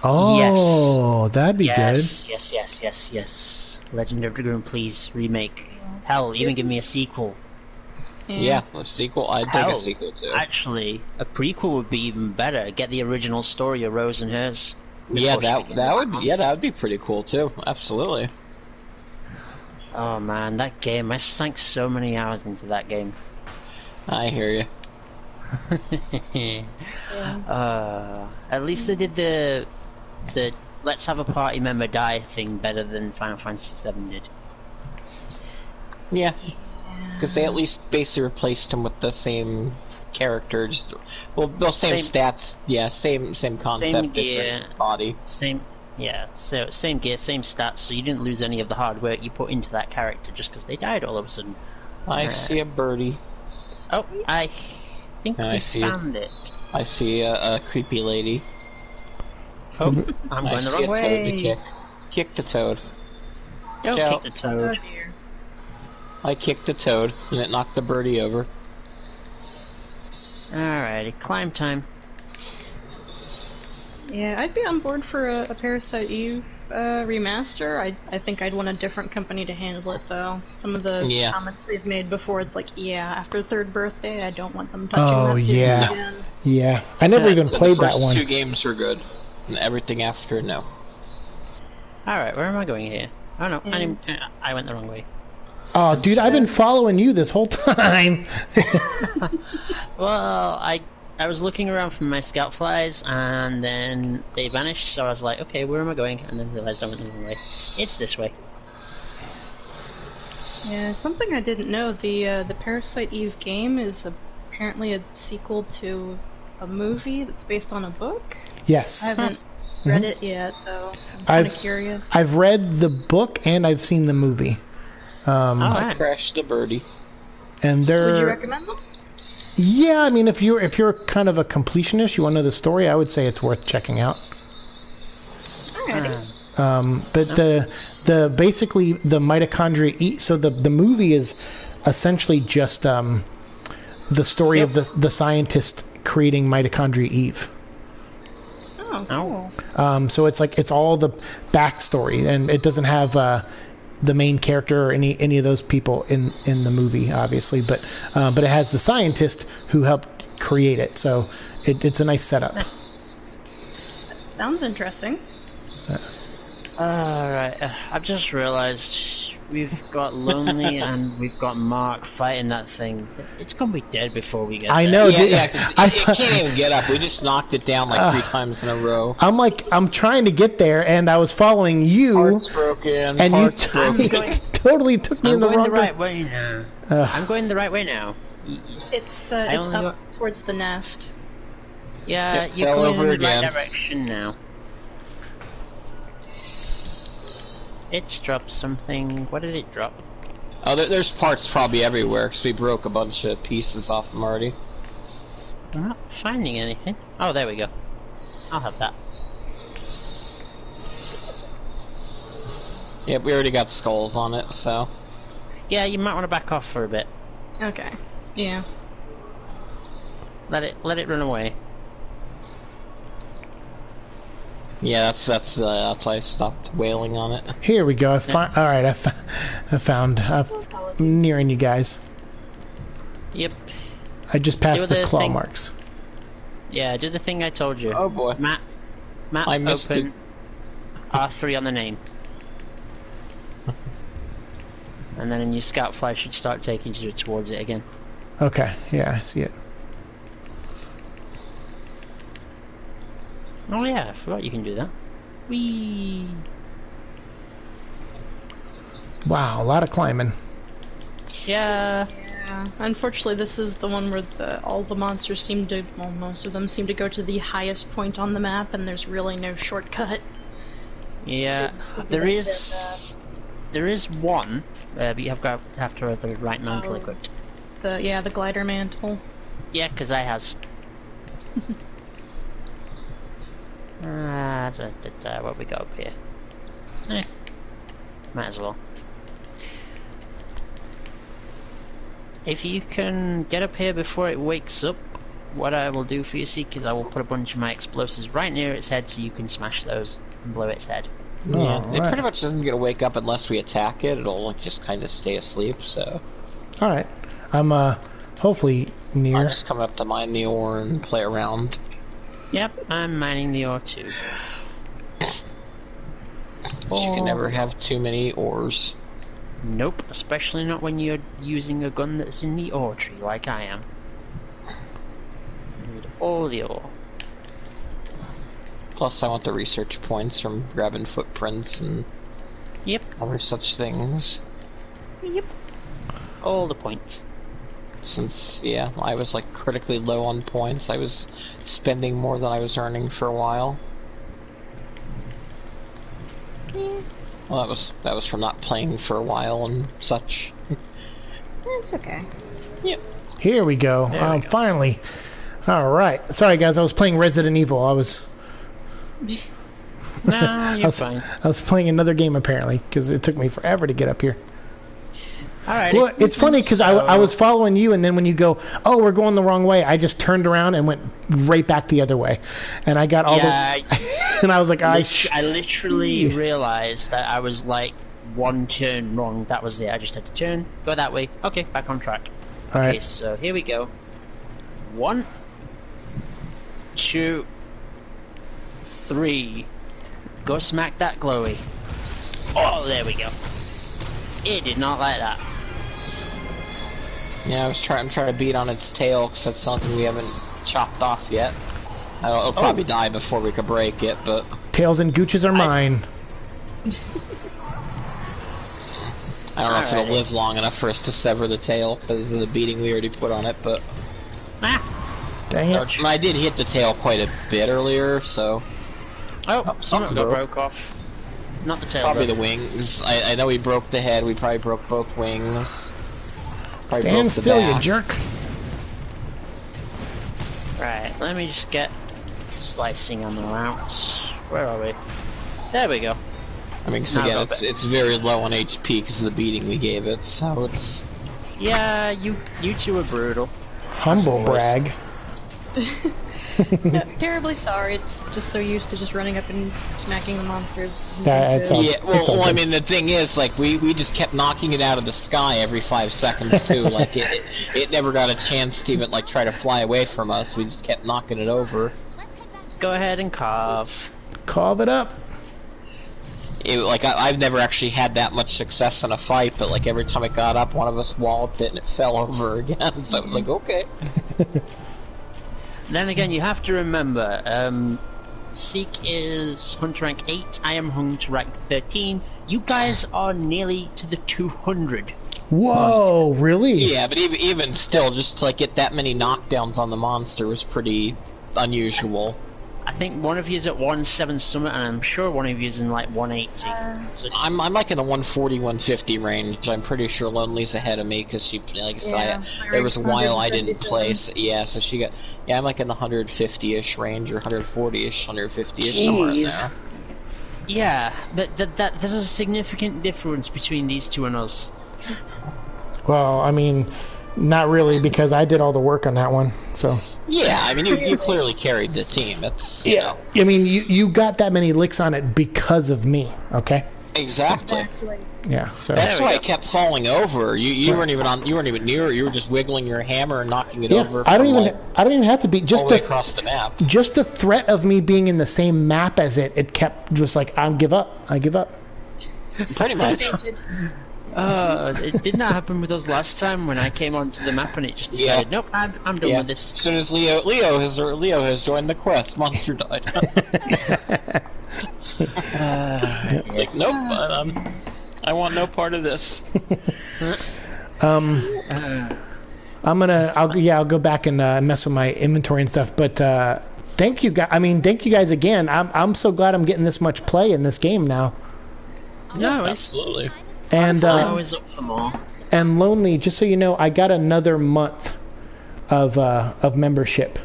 Oh, that'd be Yes, yes. Legend of Dragoon, please remake. Hell, even give me a sequel. Yeah, a sequel. I'd take a sequel too. Actually, a prequel would be even better. Get the original story of Rose and hers. Yeah, before she became that the would monster. that would be pretty cool too. Absolutely. Oh man, that game! I sank so many hours into that game. I hear you. At least they did the let's have a party member die thing better than Final Fantasy VII did. Yeah, because they at least basically replaced him with the same character, just same stats. Yeah, same concept, Same gear. different body. Same gear, same stats. So you didn't lose any of the hard work you put into that character just because they died all of a sudden. I see a birdie. Oh, I think I we see found it. I see a creepy lady. Oh, I'm I going the see wrong a toad to way. kick. Kick the toad. Yo, Ciao. kick the toad. I kicked the toad, and it knocked the birdie over. Alrighty, climb time. Yeah, I'd be on board for a Parasite Eve remaster. I think I'd want a different company to handle it, though. Some of the comments they've made before, it's like, yeah, after third birthday, I don't want them touching Oh, that series yeah. again. Yeah, I never even So played the that first one. two games were good, and everything after, no. Alright, where am I going here? Oh no, I went the wrong way. Oh, dude, I've been following you this whole time. Well, I I was looking around for my scout flies, and then they vanished. So I was like, okay, where am I going? And then realized I went the wrong way. It's this way. Yeah, something I didn't know. The Parasite Eve game is apparently a sequel to a movie that's based on a book. Yes. I haven't read it yet, though. I'm kind of curious. I've read the book and I've seen the movie. I crashed the birdie. And they're... Would you recommend them? Yeah, I mean, if you're kind of a completionist, you want to know the story, I would say it's worth checking out. Alrighty. But the basically the mitochondria eat. So the movie is essentially just the story of the scientist creating mitochondria Eve. Oh, cool. So it's all the backstory, and it doesn't have the main character or any of those people in the movie, obviously, but it has the scientist who helped create it. So it's a nice setup. Sounds interesting. Alright, I've just realized we've got Lonely and we've got Mark fighting that thing. It's gonna be dead before we get there. I know. Yeah, because it can't even get up. We just knocked it down like 3 times in a row. I'm trying to get there, and I was following you. Parts broken. And parts you broken. totally took me in the wrong right way now. I'm going the right way now. It's up towards the nest. Yeah, Yep, you're fell going over in the again. right direction now. It's dropped something. What did it drop? Oh, there's parts probably everywhere, because we broke a bunch of pieces off them already. I'm not finding anything. Oh, there we go. I'll have that. Yeah, we already got skulls on it, so... Yeah, you might want to back off for a bit. Okay. Yeah. Let it run away. Yeah, that's why I stopped wailing on it. Here we go. All right, I found. I'm nearing you guys. Yep. I just passed Do the the claw thing. marks. Yeah, do the thing I told you. Oh boy. Matt, I missed open it. R3 on the name. And then a new scout fly should start taking you towards it again. Okay. Yeah, I see it. Oh yeah, I forgot you can do that. Whee! Wow, a lot of climbing. Yeah. Yeah. Unfortunately, this is the one where all the monsters seem to, well, most of them seem to go to the highest point on the map, and there's really no shortcut. Yeah. So There is one, but you have to have the right mantle equipped. The glider mantle. Yeah, because I has. What we got up here? Might as well. If you can get up here before it wakes up, what I will do for you, Seek, is I will put a bunch of my explosives right near its head so you can smash those and blow its head. Yeah, it right. pretty much doesn't get to wake up unless we attack it. It'll like just kind of stay asleep. So All right. I'm hopefully near. I'm just coming up to mine the ore and play around. Yep, I'm mining the ore too. But you can never have too many ores. Nope, especially not when you're using a gun that's in the ore tree like I am. You need all the ore. Plus, I want the research points from grabbing footprints and Yep, other such things. Yep. all the points. Since, yeah, I was like critically low on points, I was spending more than I was earning for a while. Yeah. Well, that was from not playing for a while and such. It's okay. Yep. Here we go. There we go. Finally. All right. Sorry, guys. I was playing Resident Evil. I was No, you're fine. I was playing another game apparently because it took me forever to get up here. Alright. Well, it's funny because I was following you, and then when you go, oh, we're going the wrong way, I just turned around and went right back the other way, and I got all and I was like, I literally realized that I was like one turn wrong. That was it. I just had to turn, go that way. Okay, back on track. All Okay, right. so here we go. 1, 2, 3. Go smack that glowy. Oh, there we go. It did not like that. Yeah, I'm trying to beat on its tail because that's something we haven't chopped off yet. It'll probably die before we could break it, but... Tails and Gooches are mine. I don't know if it'll live long enough for us to sever the tail because of the beating we already put on it, but... Dang it. I did hit the tail quite a bit earlier, so... Oh, something broke off. Not the tail. Probably the wings. I know we broke the head, we probably broke both wings. Probably Stand still, you jerk. Right, let me just get slicing on the routes. Where are we? There we go. I mean, because again, it's very low on HP because of the beating we gave it, so it's... Yeah, you two are brutal. Humble brag. No, terribly sorry, it's just so used to just running up and smacking the monsters. That's all, yeah, well, I mean, the thing is, like, we just kept knocking it out of the sky every 5 seconds, too. Like, it never got a chance to even, like, try to fly away from us. We just kept knocking it over. Go ahead and carve. Carve it up. Like, I've never actually had that much success in a fight, but, like, every time it got up, one of us walloped it and it fell over again. So I was like, okay. Then again, you have to remember, Seek is Hunter rank 8, I am Hunter rank 13. You guys are nearly to the 200. Whoa, really? Yeah, but even still, just to like, get that many knockdowns on the monster was pretty unusual. I think one of you is at 1-7 summit, and I'm sure one of you is in like 180. So I'm like in the 140, 150 range. I'm pretty sure Lonely's ahead of me because she, like I said, there was a while I didn't play. So, yeah, so she got. Yeah, I'm like in the 150-ish range or 140-ish, 150-ish somewhere in there. Yeah, but there's a significant difference between these two and us. Well, I mean, not really, because I did all the work on that one. So. Yeah, I mean, you clearly carried the team. It's you know. I mean, you got that many licks on it because of me. Okay. Exactly. Yeah. So that's why I kept falling over. You weren't even on. You weren't even near. You were just wiggling your hammer and knocking it over. I don't even have to be just across the map. Just the threat of me being in the same map as it. It kept just like I give up. Pretty much. It did not happen with us last time when I came onto the map and it just decided, nope, I'm done with this. As soon as Leo has joined the quest, monster died. Like, nope, I want no part of this. I'll go back and mess with my inventory and stuff, but thank you guys. I mean, thank you guys again. I'm so glad I'm getting this much play in this game now. No, absolutely. And always up for more. And Lonely, just so you know, I got another month of membership.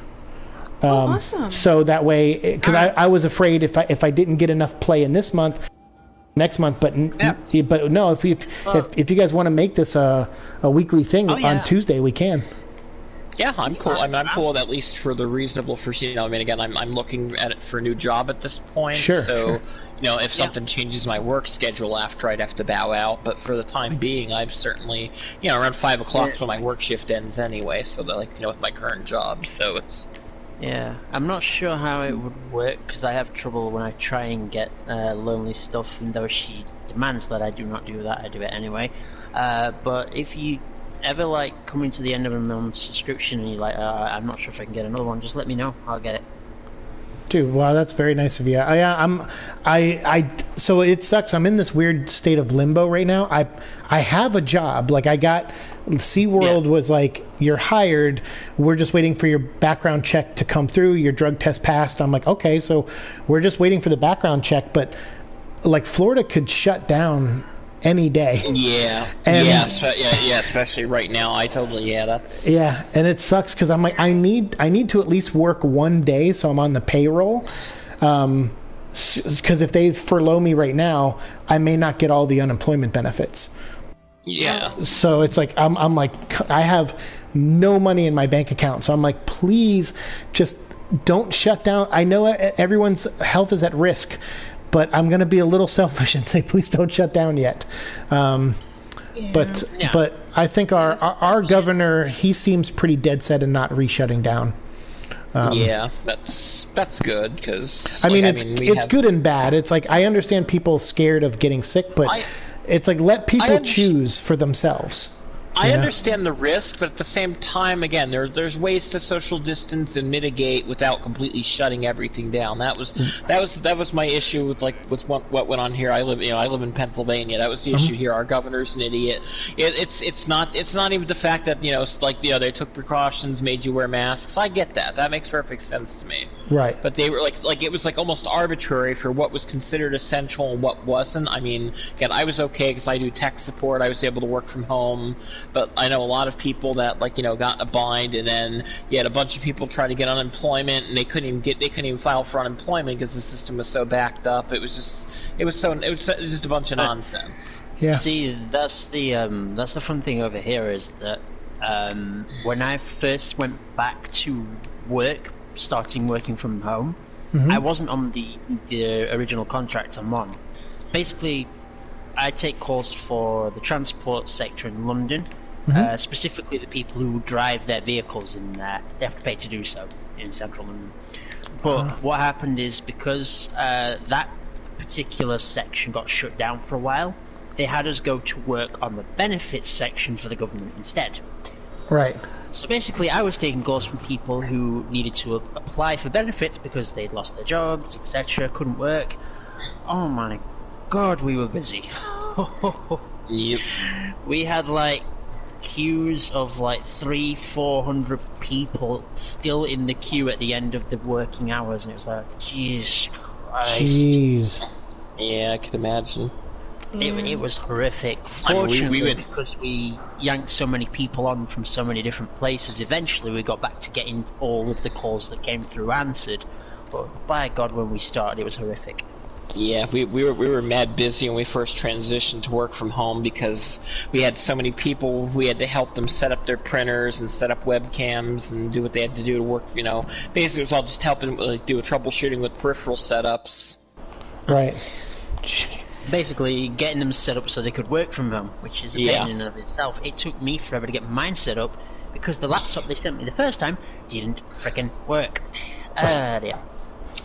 Awesome. So that way, because I was afraid if I didn't get enough play in this month, next month, but no, if you guys want to make this a weekly thing on Tuesday, we can. Yeah, I'm cool. I mean, I'm cool at least for the reasonable for I mean, again, I'm looking at it for a new job at this point. Sure. So, you know, if something changes my work schedule after, I'd have to bow out. But for the time being, I'm certainly, around 5 o'clock when my work shift ends anyway. So that, with my current job. So it's. Yeah, I'm not sure how it would work because I have trouble when I try and get Lonely stuff, and though she demands that I do not do that, I do it anyway. But if you ever coming to the end of a month's subscription and you're like, I'm not sure if I can get another one, just let me know. I'll get it. Dude, wow, that's very nice of you. So it sucks. I'm in this weird state of limbo right now. I have a job. I got SeaWorld was like, you're hired. We're just waiting for your background check to come through. Your drug test passed. I'm like, okay, so we're just waiting for the background check. But Florida could shut down any day. Yeah. Especially right now. That's. Yeah, and it sucks because I'm like, I need to at least work one day so I'm on the payroll. Because if they furlough me right now, I may not get all the unemployment benefits. Yeah. So it's like I'm like, I have no money in my bank account. So I'm like, please just don't shut down. I know everyone's health is at risk, but I'm going to be a little selfish and say, please don't shut down yet. But I think our governor, he seems pretty dead set in not re-shutting down. That's good because it's good and bad. It's like I understand people scared of getting sick, but it's like let people choose for themselves. I understand the risk, but at the same time, again, there's ways to social distance and mitigate without completely shutting everything down. That was my issue with what went on here. I live in Pennsylvania. That was the issue here. Our governor's an idiot. It's not even the fact that they took precautions, made you wear masks. I get that. That makes perfect sense to me. Right. But they were like it was almost arbitrary for what was considered essential and what wasn't. I mean, again, I was okay because I do tech support. I was able to work from home. But I know a lot of people that got in a bind, and then you had a bunch of people trying to get unemployment, and they couldn't even file for unemployment because the system was so backed up. It was just a bunch of nonsense. Yeah. See, that's the fun thing over here is that when I first went back to work, starting working from home, I wasn't on the original contract I'm on. Basically, I take calls for the transport sector in London, specifically the people who drive their vehicles in there. They have to pay to do so in central London. But what happened is because that particular section got shut down for a while, they had us go to work on the benefits section for the government instead. Right. So basically, I was taking calls from people who needed to apply for benefits because they'd lost their jobs, etc., couldn't work. Oh my God, we were busy. Yep. We had queues of 300-400 people still in the queue at the end of the working hours, and it was like, jeez Christ. Jeez. Yeah, I can imagine. It was horrific. Fortunately, because we yanked so many people on from so many different places, eventually we got back to getting all of the calls that came through answered. But by God, when we started, it was horrific. Yeah, we were mad busy when we first transitioned to work from home because we had so many people. We had to help them set up their printers and set up webcams and do what they had to do to work. Basically, it was all just helping do a troubleshooting with peripheral setups. Right. Basically, getting them set up so they could work from home, which is a pain in and of itself. It took me forever to get mine set up because the laptop they sent me the first time didn't frickin' work. Yeah.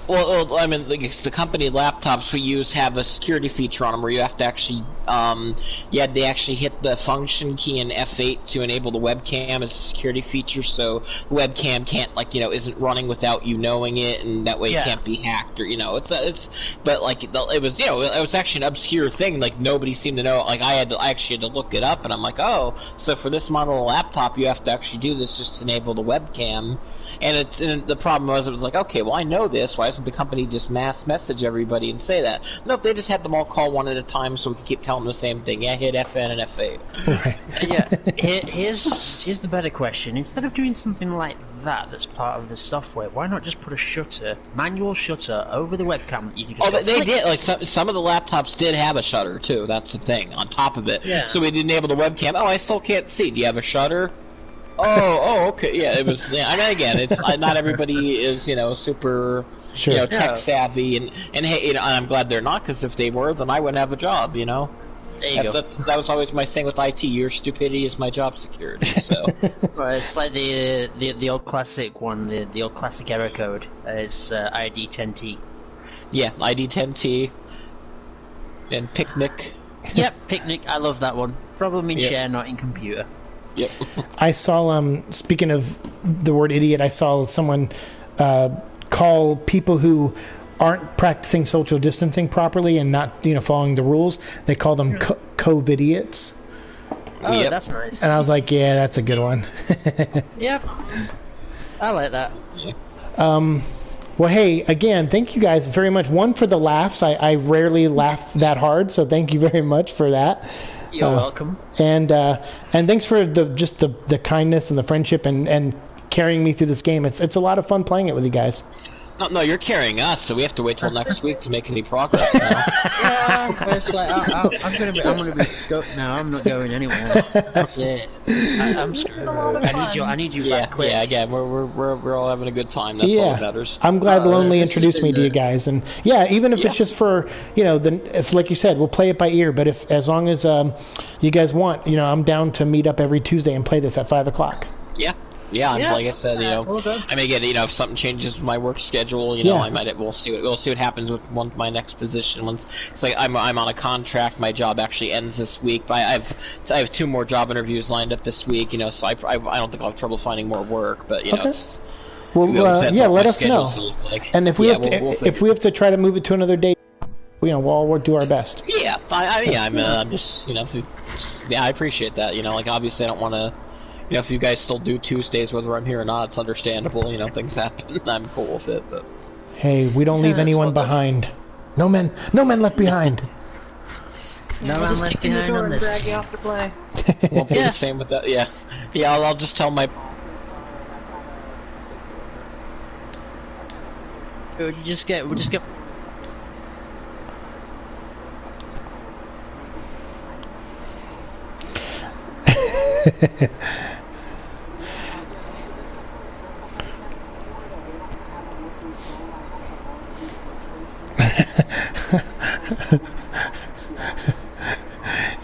Well, I mean, the company laptops we use have a security feature on them where you have to actually, they actually hit the function key in F8 to enable the webcam. It's a security feature, so the webcam can't, isn't running without you knowing it, and that way it can't be hacked or, but it was actually an obscure thing. Nobody seemed to know. I actually had to look it up, and I'm like, oh, so for this model of laptop, you have to actually do this just to enable the webcam. And the problem was, it was okay, well, I know this. Why doesn't the company just mass message everybody and say that? Nope, they just had them all call one at a time so we could keep telling them the same thing. Yeah, hit FN and F8. Right. Yeah, here's the better question. Instead of doing something like that's part of the software, why not just put a manual shutter over the webcam that you can just but they did. Some of the laptops did have a shutter, too. That's the thing, on top of it. Yeah. So we didn't enable the webcam. Oh, I still can't see. Do you have a shutter? Okay. Yeah, it was. I mean, again, it's not everybody is super tech savvy, and hey, I'm glad they're not, because if they were, then I wouldn't have a job. There you go. That was always my saying with IT. Your stupidity is my job security. So well, it's like the old classic one, the old classic error code. It's ID10T. Yeah, ID10T and Picnic. Yep, Picnic. I love that one. Problem in share, not in computer. Yep. I saw, speaking of the word idiot, I saw someone call people who aren't practicing social distancing properly and not, following the rules. They call them COVIDiots. Oh, yep. That's nice. And I was like, yeah, that's a good one. Yep. I like that. Well, hey, again, thank you guys very much. One, for the laughs. I rarely laugh that hard, so thank you very much for that. You're welcome. And thanks for the kindness and the friendship and carrying me through this game. It's a lot of fun playing it with you guys. No, you're carrying us, so we have to wait till next week to make any progress now. Yeah, it's I'm gonna be stuck now. I'm not going anywhere. That's it. I'm screwed. I need you back quick. Yeah, again, we're all having a good time. That's all that matters. I'm glad Lonely introduced me to you guys, and even if it's just for if, like you said, we'll play it by ear. But if, as long as you guys want, I'm down to meet up every Tuesday and play this at 5:00. Yeah. Yeah, Yeah. like I said, Well done. I may get, if something changes with my work schedule, I might. We'll see what happens with my next position. Once it's like I'm on a contract, my job actually ends this week. But I have 2 more job interviews lined up this week. So I don't think I'll have trouble finding more work. But Okay. it's. Well, depends on let my us know. schedules look like. And if we have to, we'll if we have to try to move it to another date, we'll do our best. Yeah, I'm just, I appreciate that. Like obviously I don't want to. If you guys still do Tuesdays, whether I'm here or not, it's understandable. Things happen. I'm cool with it. But Hey, we don't leave anyone behind. No men left behind. No I'll man just left kick in the behind door on and this drag you off to play. we'll do the same with that. Yeah. I'll just tell my. We'll just get.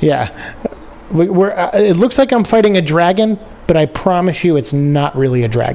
Yeah. We're it looks like I'm fighting a dragon, but I promise you it's not really a dragon.